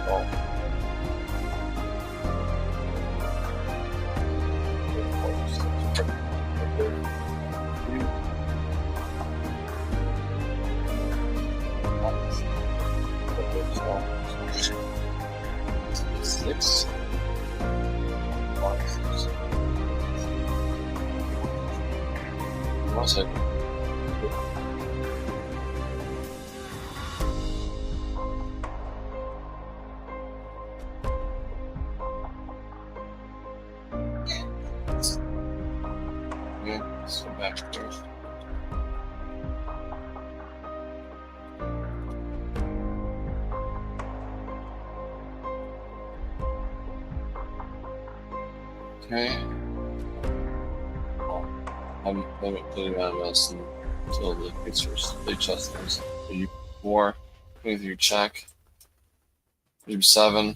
Oh. Six. 5, 6. 1 second. Okay, let's go back there. Okay. I'm putting on this until the pictures they just those. U4, with your check. U7.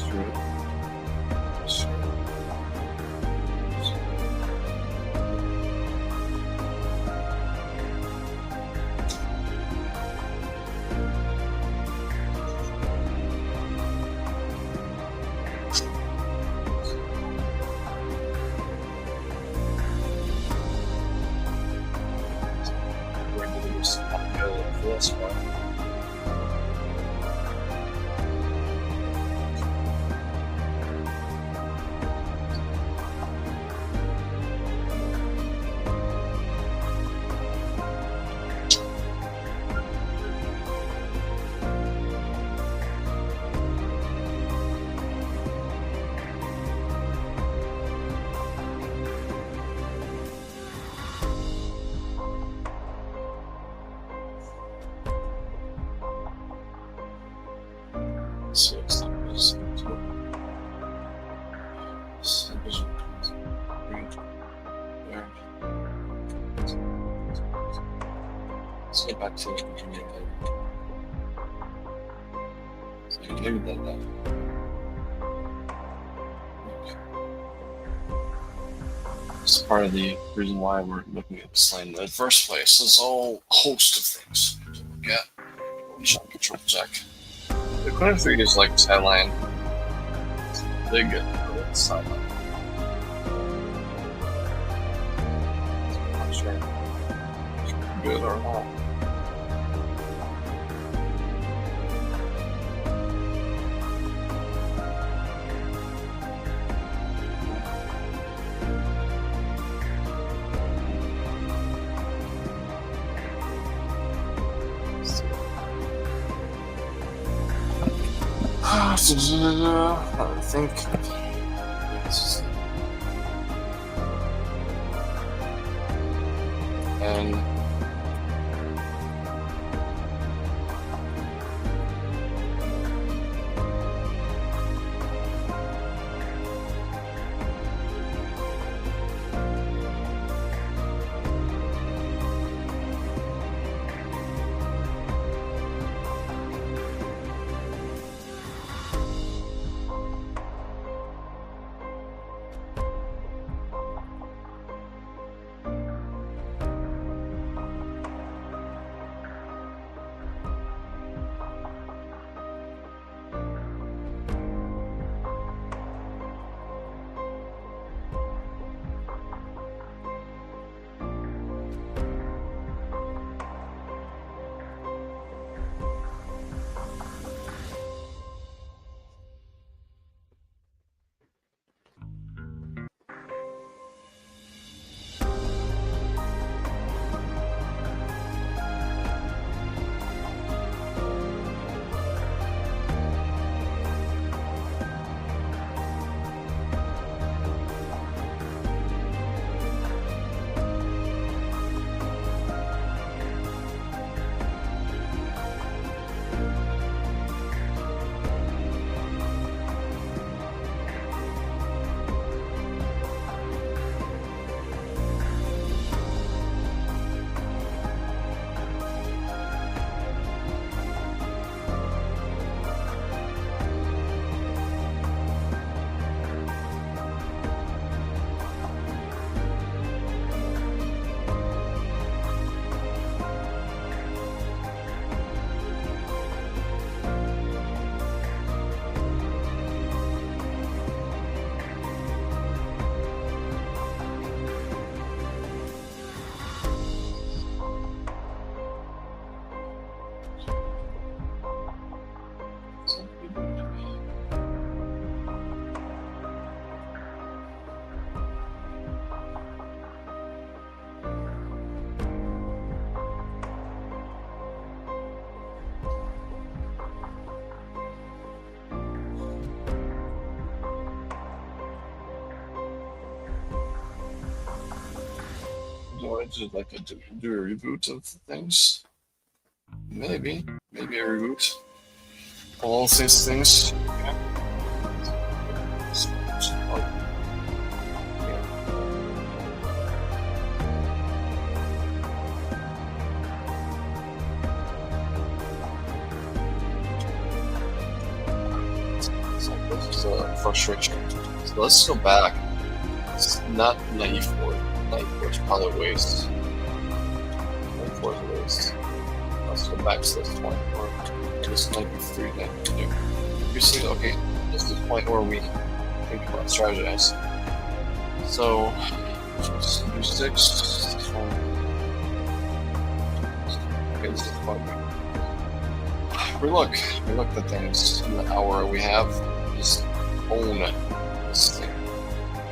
true. That's true. We're going to do this uphill for this one. So it's not this. Subdivision. There. Let's get back to engineering. So you can leave that. It's part of the reason why we're looking at this line in the first place. There's a whole host of things to look at. Shot control check. The Corner 3 is like sideline. It's big sideline. I'm not sure if it's good or not. I think. Yes. And do I just like to do a reboot of things? Maybe a reboot. All these things. Yeah. So This is a frustration. So let's go back. It's not knight e4. Knight e4 is probably a waste. Knight e4 is a waste. Let's go back to this point where this knight b3, knight b2. You see, okay, this is the point where we think about strategize. So, d6. This one. Okay, this is the point. We look at things in the hour we have. Just own this thing.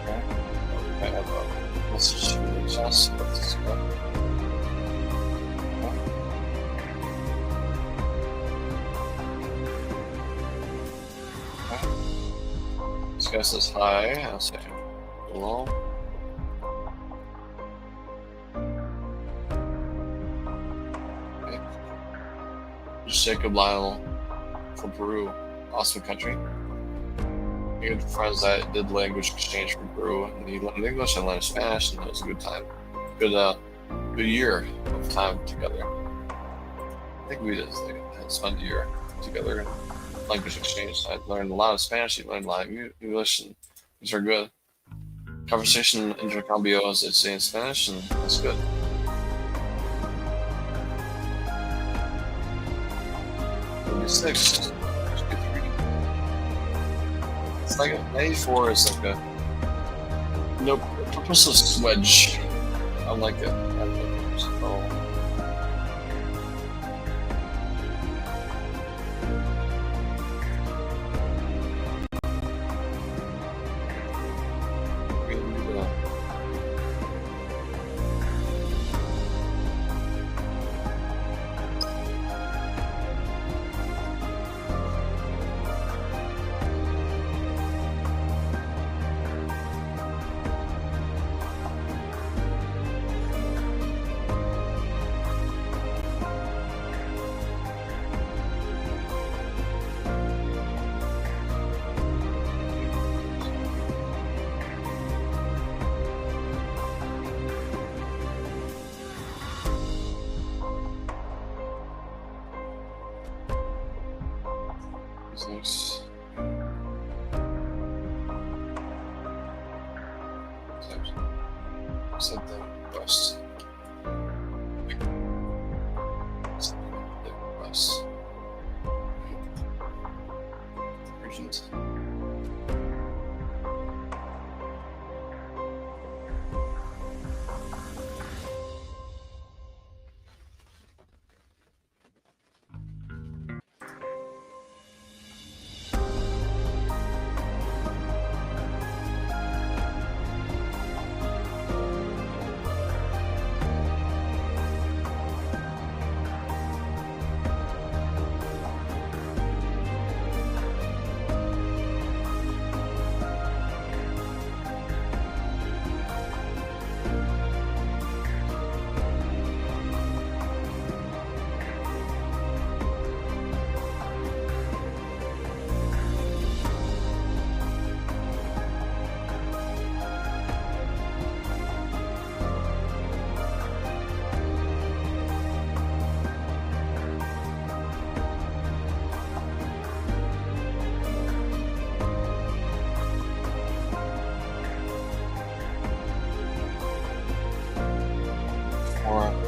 Okay? I have a message in the chest. Let's go. Okay. This guy says hi. I'll say hello. Okay. Jacob Lyle from Peru. Awesome country. Good friends that did language exchange from Peru, and he learned English and learned Spanish, and it was a good time. Good year of time together. I think we just had spent a year together in language exchange. I learned a lot of Spanish, he learned a lot of English, and these are good. Conversation intercambio, as they say in Spanish, and that's good. d6. It's like knight e4 is like a purposeless wedge. I like it. I like it. So, business. Set the bus. Set the bus. Urgent.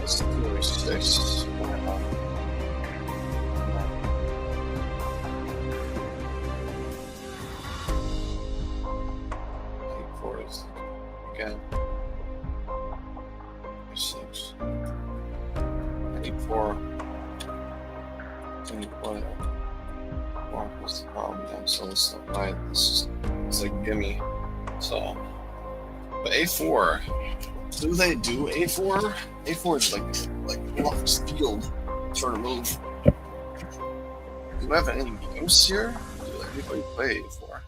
Let's do 6. A4 is again 6. A4. What's the problem? Yeah, so it's not right. It's like gimme. So, but A4. Do they do A4? A4 is like left field sort of move. Do we have any games here? Do anybody play A4?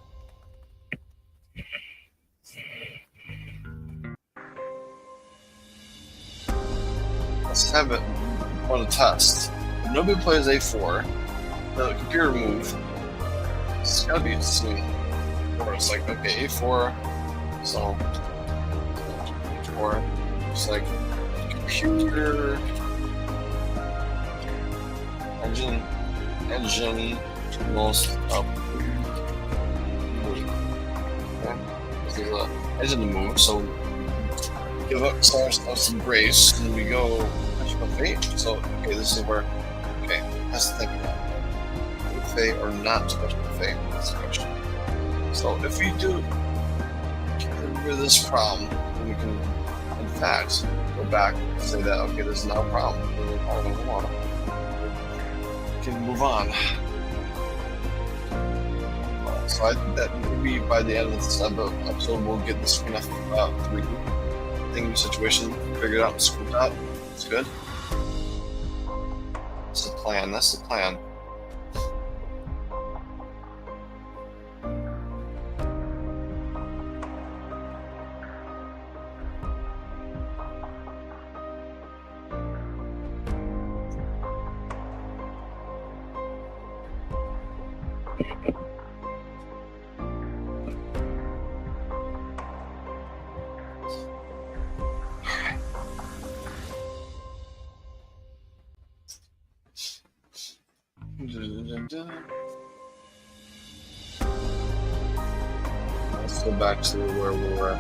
Let's have it on a test. If nobody plays A4, the computer move. It's gotta be a scene where it's like, okay, A4, so A4, it's like computer engine most up edge of the move, so give up some grace, and we go Bishop of Fate. So, okay, this is where, okay, let's think about it. Fate or not Bishop of Fate? That's the question. So, if we do get rid of this problem, then we can, in fact, go back and say that, okay, this is not a problem. We can move on. So I think that maybe by the end of this episode, we'll get this kind of 3 thing situation figured out and screwed out. It's good. That's the plan. That's the plan. Let's go back to where we were.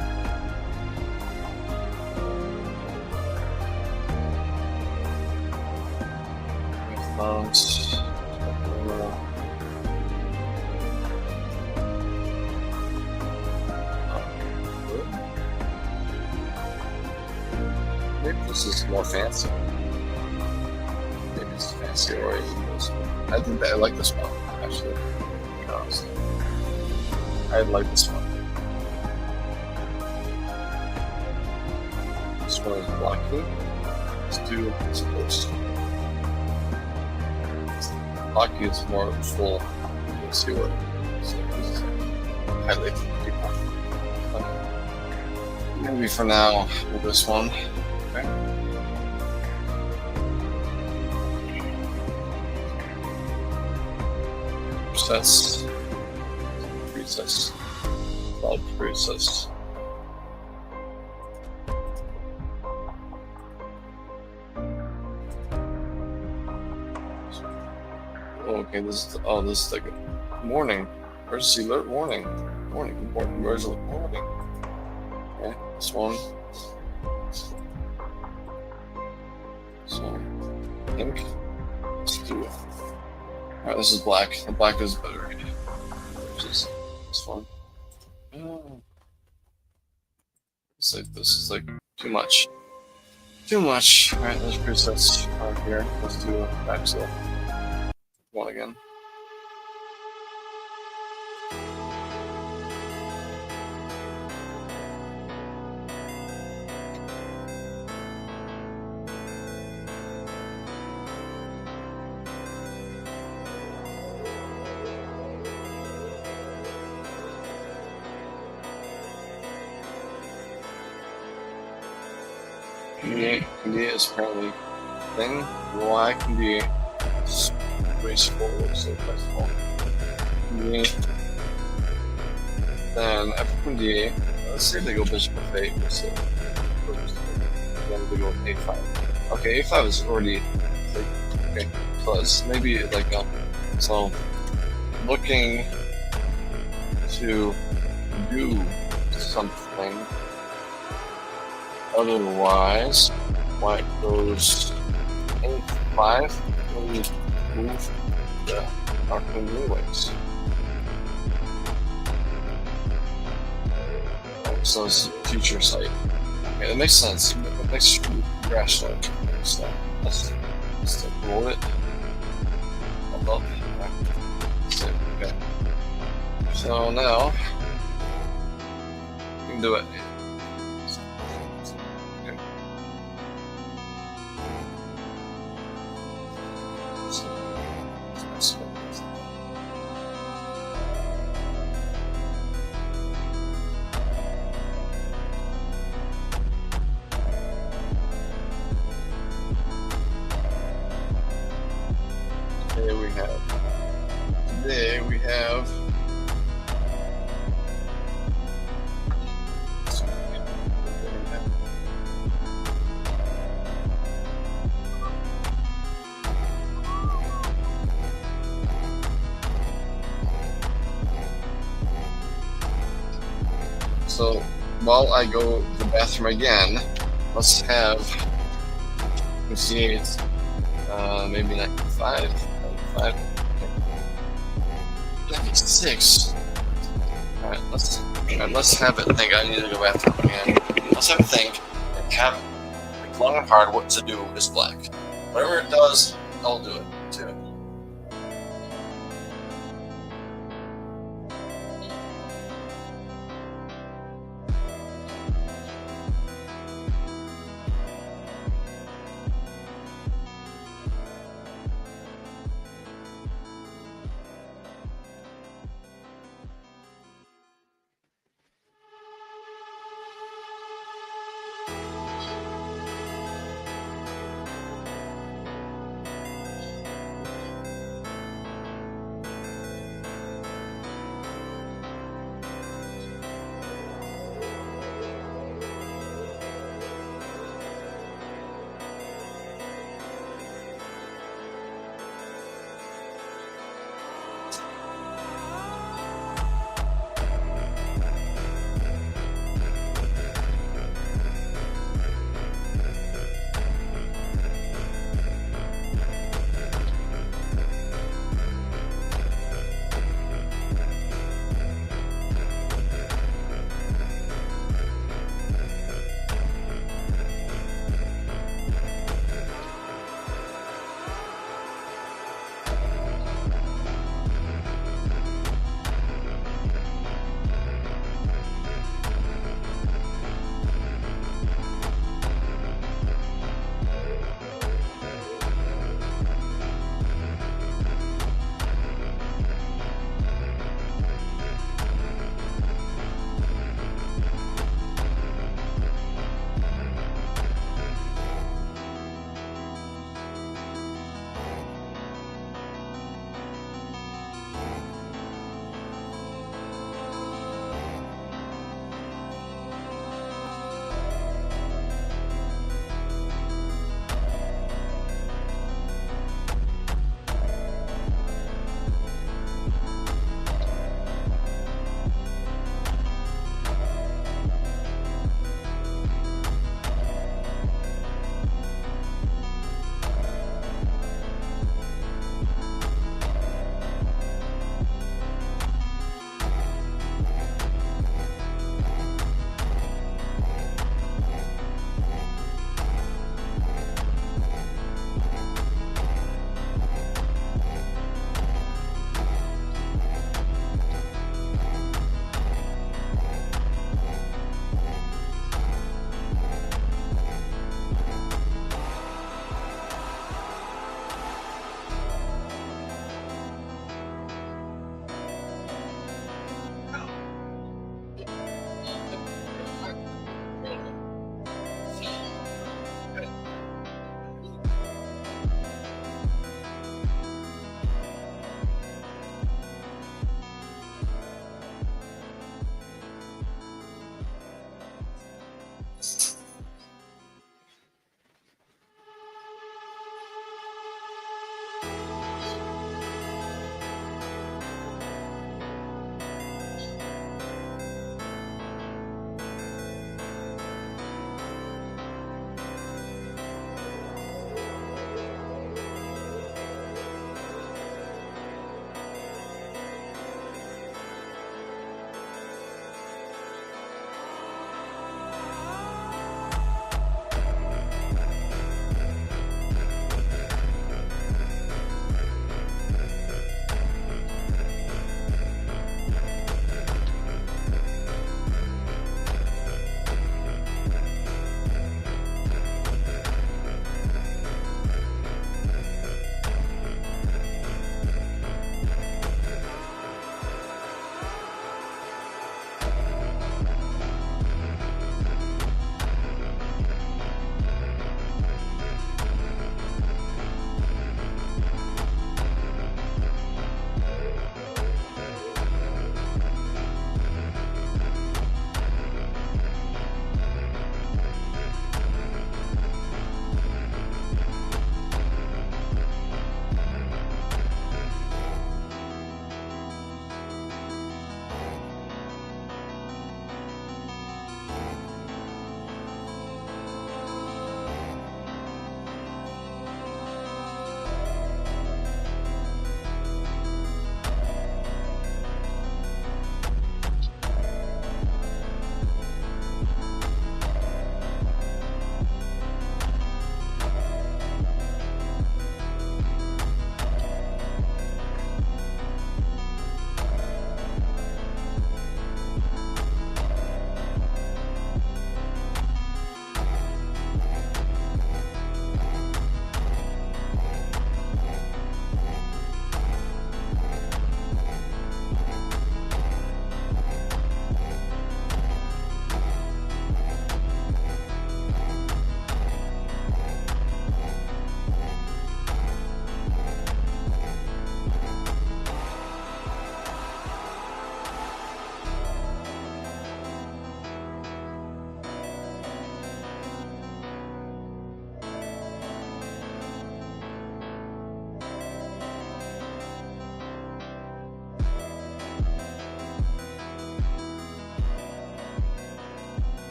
Maybe this is more fancy. Maybe it's fancier or even this one. I think that I like this one, actually. Honestly. I like this one. This one is blocking. Let's do this first. Blocking is more full. Let's see what highlight people. Maybe for now with this one. Okay. Recess. Cloud recess. Okay, this is like a warning. Emergency alert warning. Emergency alert warning. Okay, this one. So, pink. Let's do it. Alright, this is black. The black is better. Just this one. Oh. It's like this is like too much. Too much. Alright, there's presets out here. Let's do a back to one again. Can be is apparently thing. Y can be race forward, so that's all. Then F can be, let's see if they go Bishop of Fate. So then they go A5. Okay, A5 is already like, okay. So it's maybe like so looking to do something. Otherwise, white goes A5, when we move the Darkwing Relays. So it's future sight. Okay, that makes sense. That makes rational stuff. Let's roll it. Up. Okay. So now, we can do it. Today we have so while I go to the bathroom again, let's have 58, maybe 95, 95, 96. Alright, let's have it think. I need to go bathroom again. Let's have it think and have it long and hard what to do is black. Whatever it does, I'll do it too.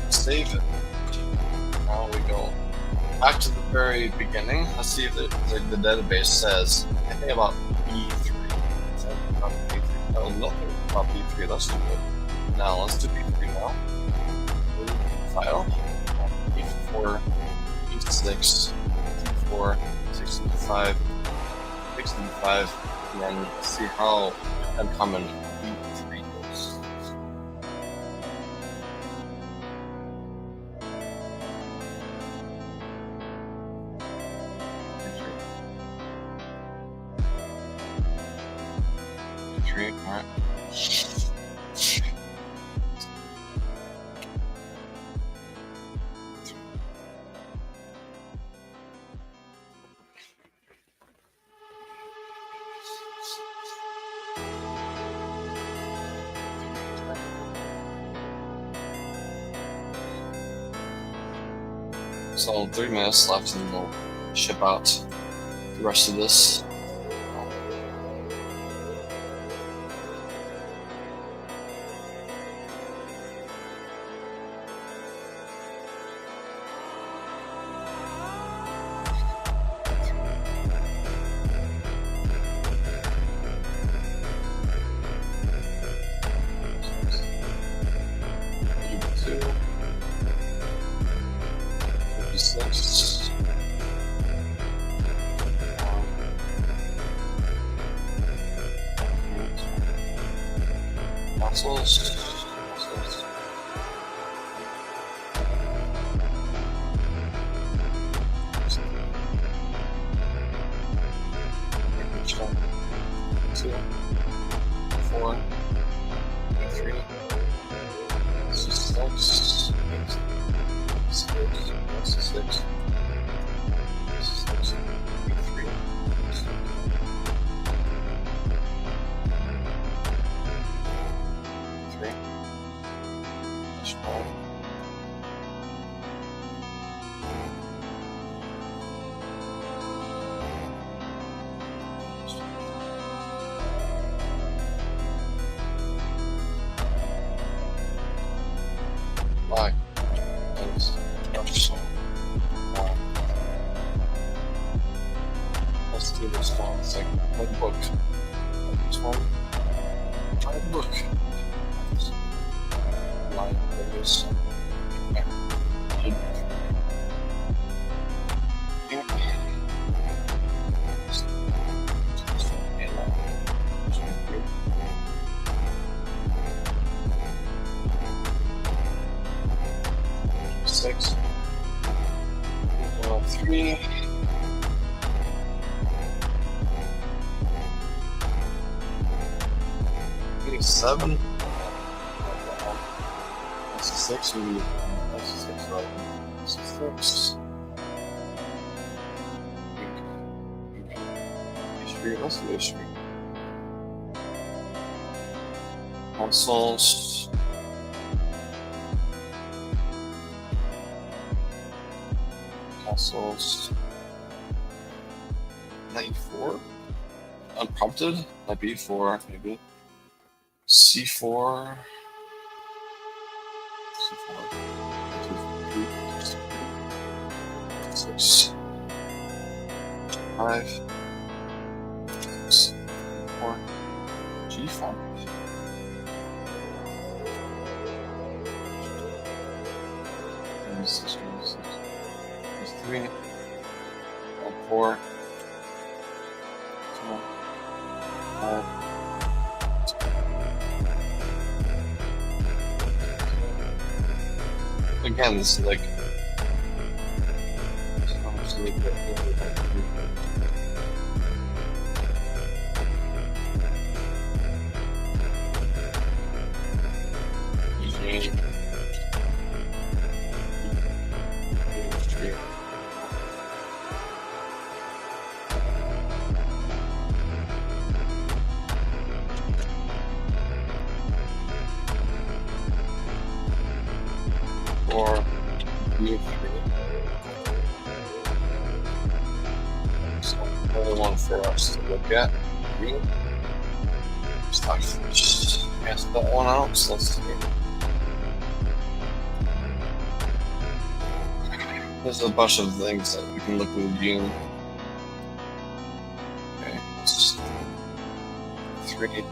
Save it. Now we go back to the very beginning. Let's see if the database says anything about B3. About B3. Oh, nothing about B3. Let's do it. Now let's do B3 now. File. B4, B6, B4, 65, 65, and then see how uncommon B3 is. Alright. So 3 minutes left and we'll ship out the rest of this. Muscles. Two, 4, 3, 6, 6, 6, 3, 3, small. Why? Let's do this one second. What book? This one? Try the book. Line videos. Six, 3, 7. That's a 6. That's a 6, right? That's a 6. History. What's the history? Consoles. Castles. 94? Unprompted? Might be 4, maybe. C4. C4. 2, 3, 6. 5, 6, 4, G5. Six, 3, 4, 2, 5. Again, this is like or B3. So another one for us to look at. Green. Just pass that one out. So let's see. There's a bunch of things that we can look with Gene. Okay, it's 3,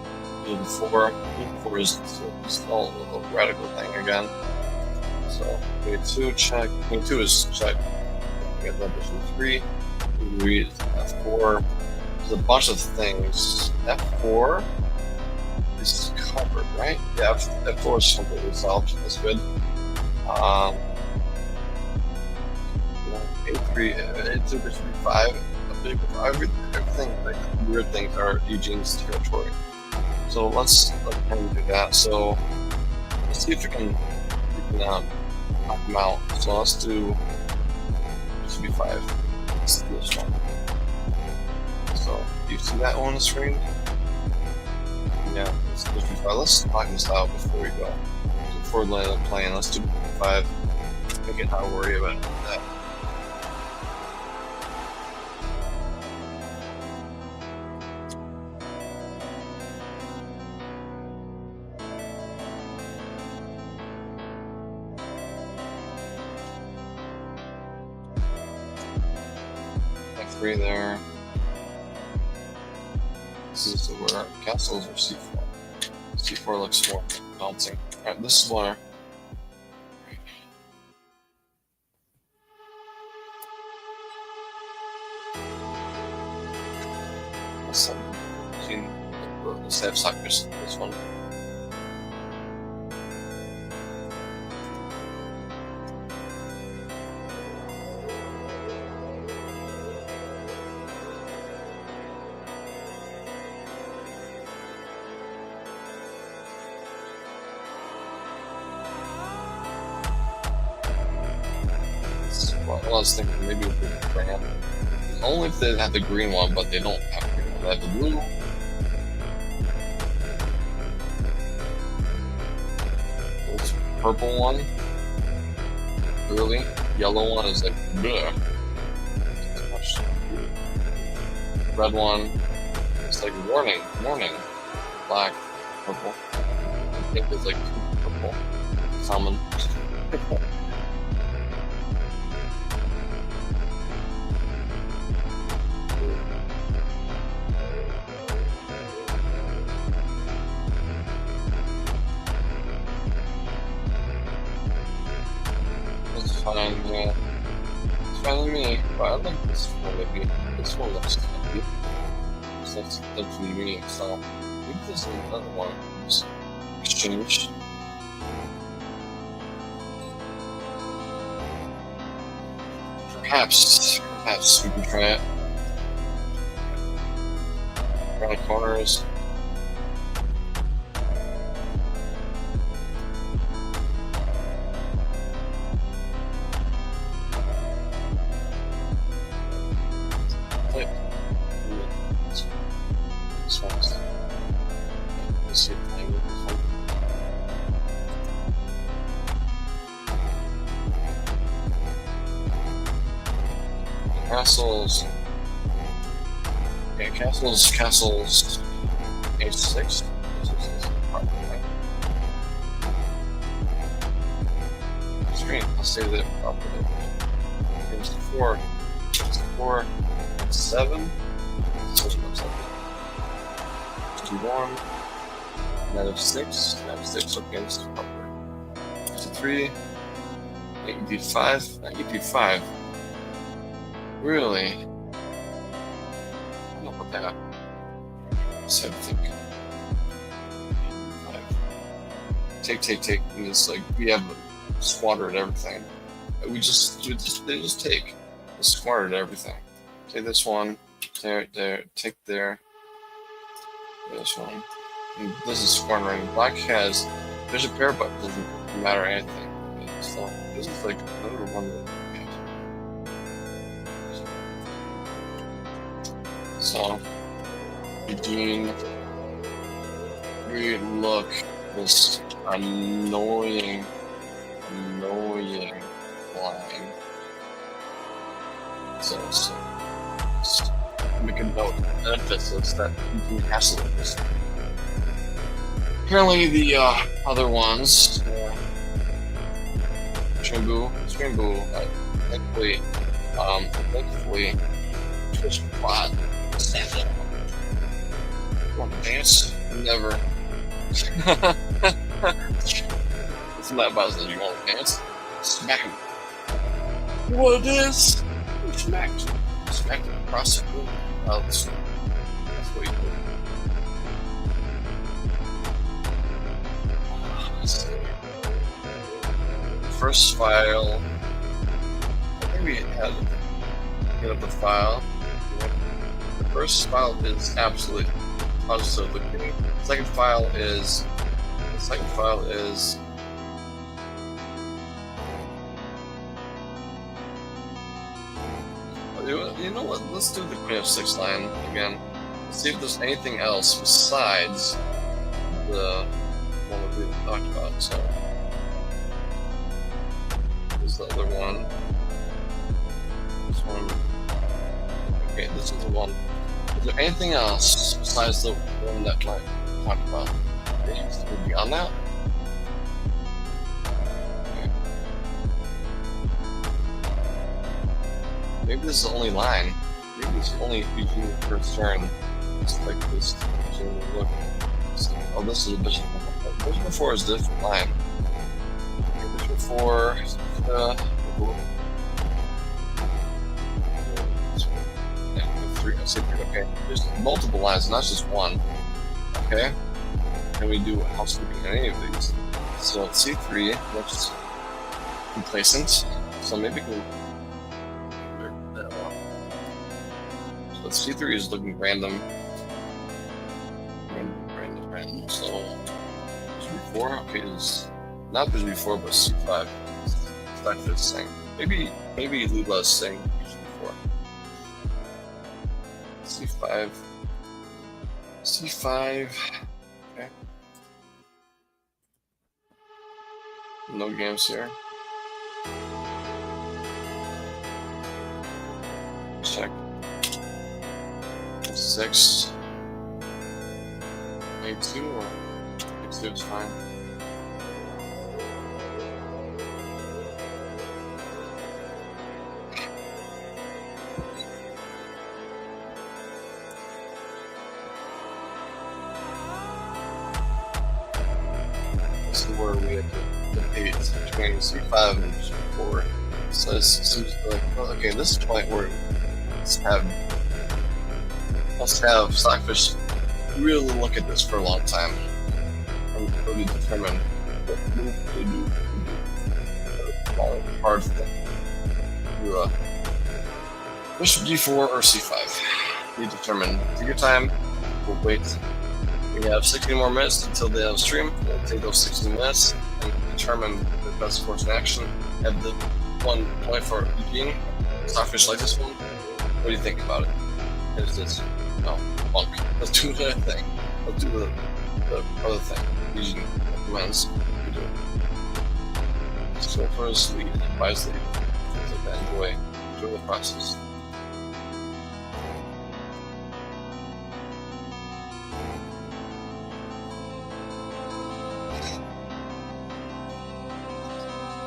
even 4. 4 is still a radical thing again. So A2 check. A2 is check. We got that position 3. We read F4. There's a bunch of things. F4 is covered, right? Yeah, F4 is completely solved. That's good. A3, A2 should be 5. Everything, like weird things, are Eugene's territory. So let's let him do that. So let's see if we can knock them out. So let's do this should be 5. Let's do this one. So do you see that on the screen? Yeah, this should be 5. Let's knock this out before we go. Before we land the plane, let's do 5. Make it not worry about that. F3 there. This is where castles are C4. C4 looks more bouncing. Alright, this is where let's have suckers this one. Well, I was thinking maybe we could brand. Only if they have the green one, but they don't have the green one. They have the blue. This purple one. Early. Yellow one is like bleh. Red one. It's like warning. Black. Purple. I think there's like 2 purple. Common. Fine, yeah. It's fine with me, but I like this one maybe. This one looks good. So that's definitely me, so maybe there's another one. Just exchange. Perhaps we can try it. Around corners. Castles. Okay, castles. H6. Screen. I'll save it properly. H4. Knight 7. D1. Knight f6. Knight f6 against proper. D3. Knight d5. Knight d5. Really? I don't know what that. So I think. Take. And it's like we have squandered everything. They just take. They squandered everything. Take this one. There. Take there. This one. And this is squandering. Black has bishop pair, but it doesn't matter anything. So this is like another one. So Eugene, we look this annoying line. So make a note, an emphasis that you can hassle with this. Apparently the other ones, Streamboo, thankfully, Twitch bot. Want to dance? Never. It's not about that you want to dance. Smack him. What is? Smacked him across the room. That's what you do. First file. I think we had to get up the file. The first file is absolutely positively clean. The second file is. You know what? Let's do the Queen f6 line again. Let's see if there's anything else besides the one that we talked about. So there's the other one. This one. Okay, this is the one. Is there anything else besides the one that I talked about? Anything beyond that? Maybe this is the only line. Maybe this is only Eugene first turn. It's like this. Look. Oh, this is a bishop. Bishop 4 is a different line. Bishop 4. Okay. There's multiple lines, not just one. Okay. Can we do housekeeping on any of these? So C3 looks complacent. So maybe we can. So C3 is looking random. Random. So B4, okay, is not B4 but C5. It's not this thing. Maybe Leela's saying B4. C5. Okay. No games here. Check. 6. A2 or A2 is fine. This is where we have to debate between C5 and C4. So it seems like, well, okay, this is the point where let's have Stockfish really look at this for a long time and really determine what move to do. Hard thing. Bishop D4 or C5. You determine. Take your time. We'll wait. We have 16 more minutes until they have a stream. We'll take those 16 minutes and determine the best course of action. Have the 1 point for Eugene. Stockfish like this one. What do you think about it? Is this? No, bunk. Let's do the other thing. Let's do the other thing. Eugene recommends we do it. Let's go for his lead, wisely. Things like that. Enjoy the process.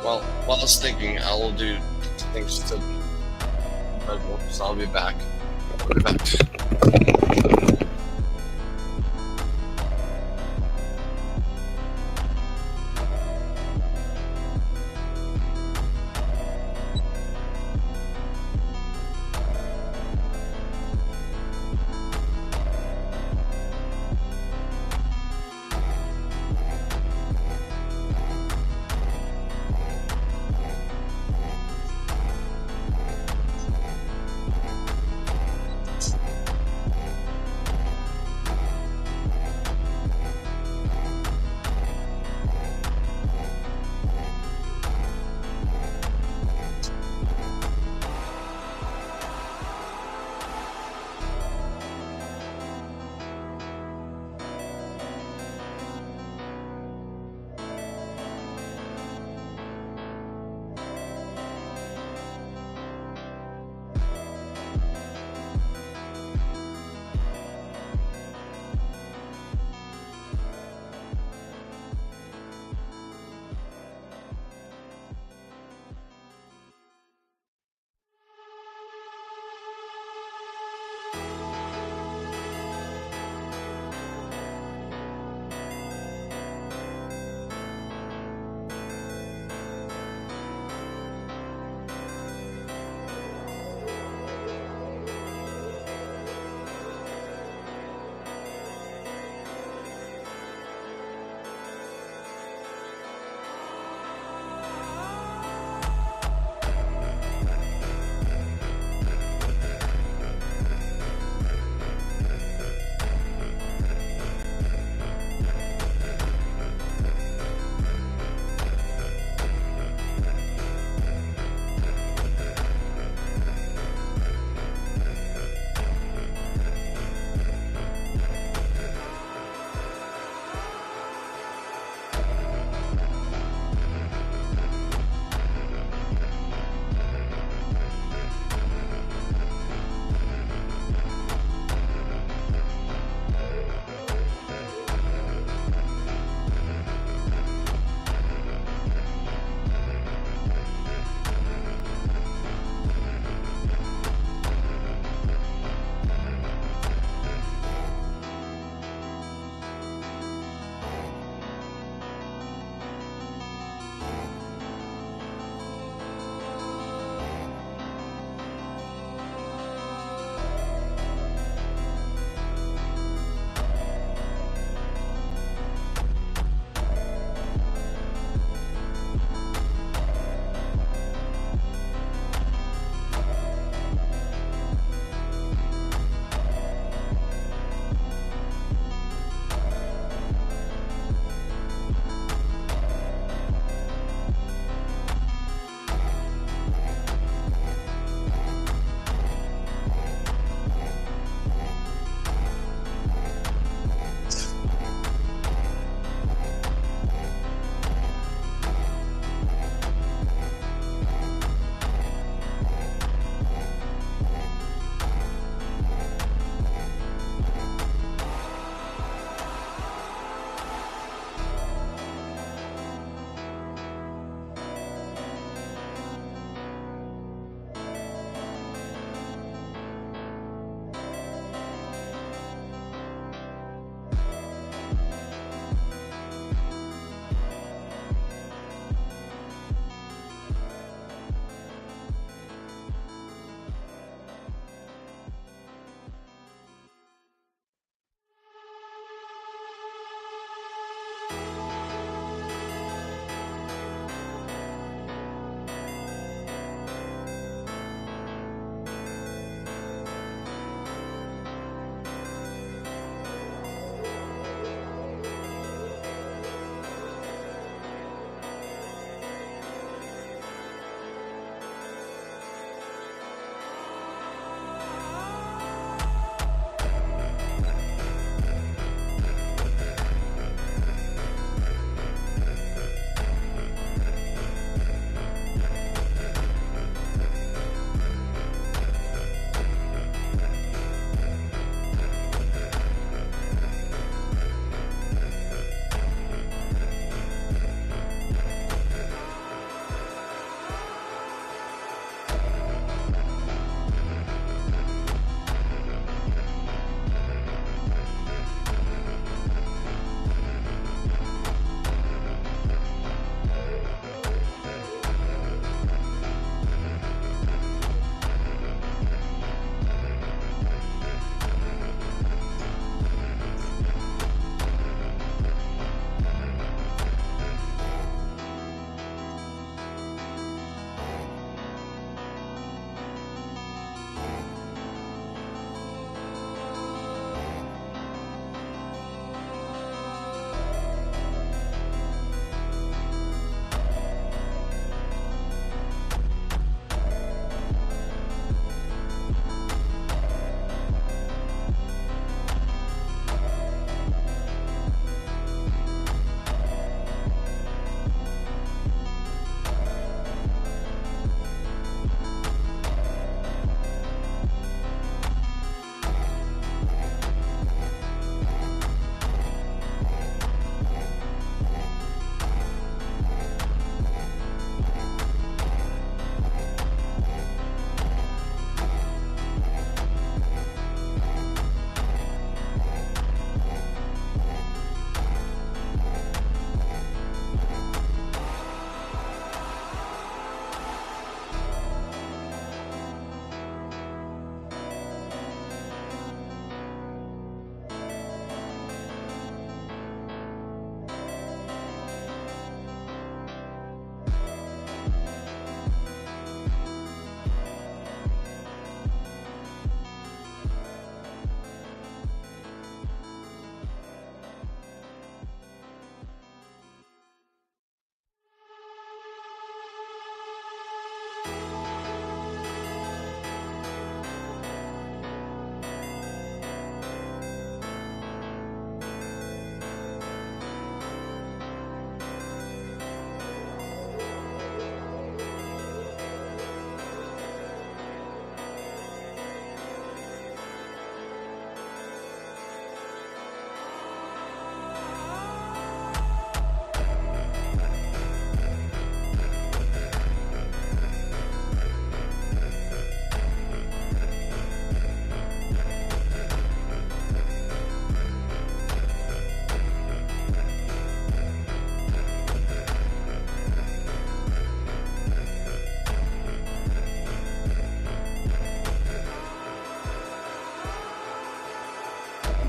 Well, while I was thinking, I will do things to Red Wolf, so I'll be back. event.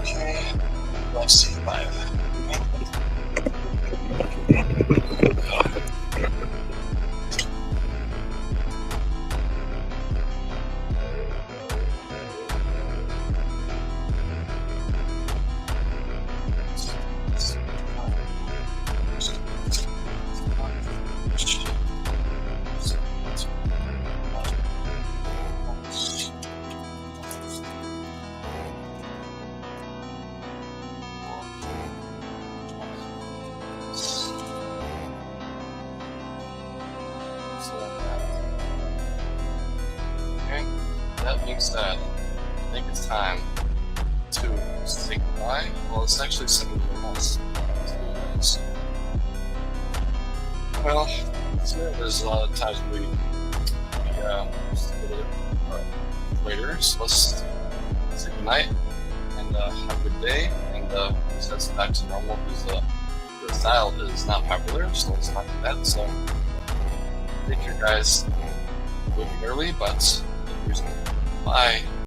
Okay, let's see, 5. Okay, that being said, I think it's time to say goodbye. Well, it's actually 7 minutes. Well, there's a lot of times we later, so let's say goodnight and have a good day, and that's back to normal because the style is not popular, so let's not do that. So thank you guys leaving early, but bye.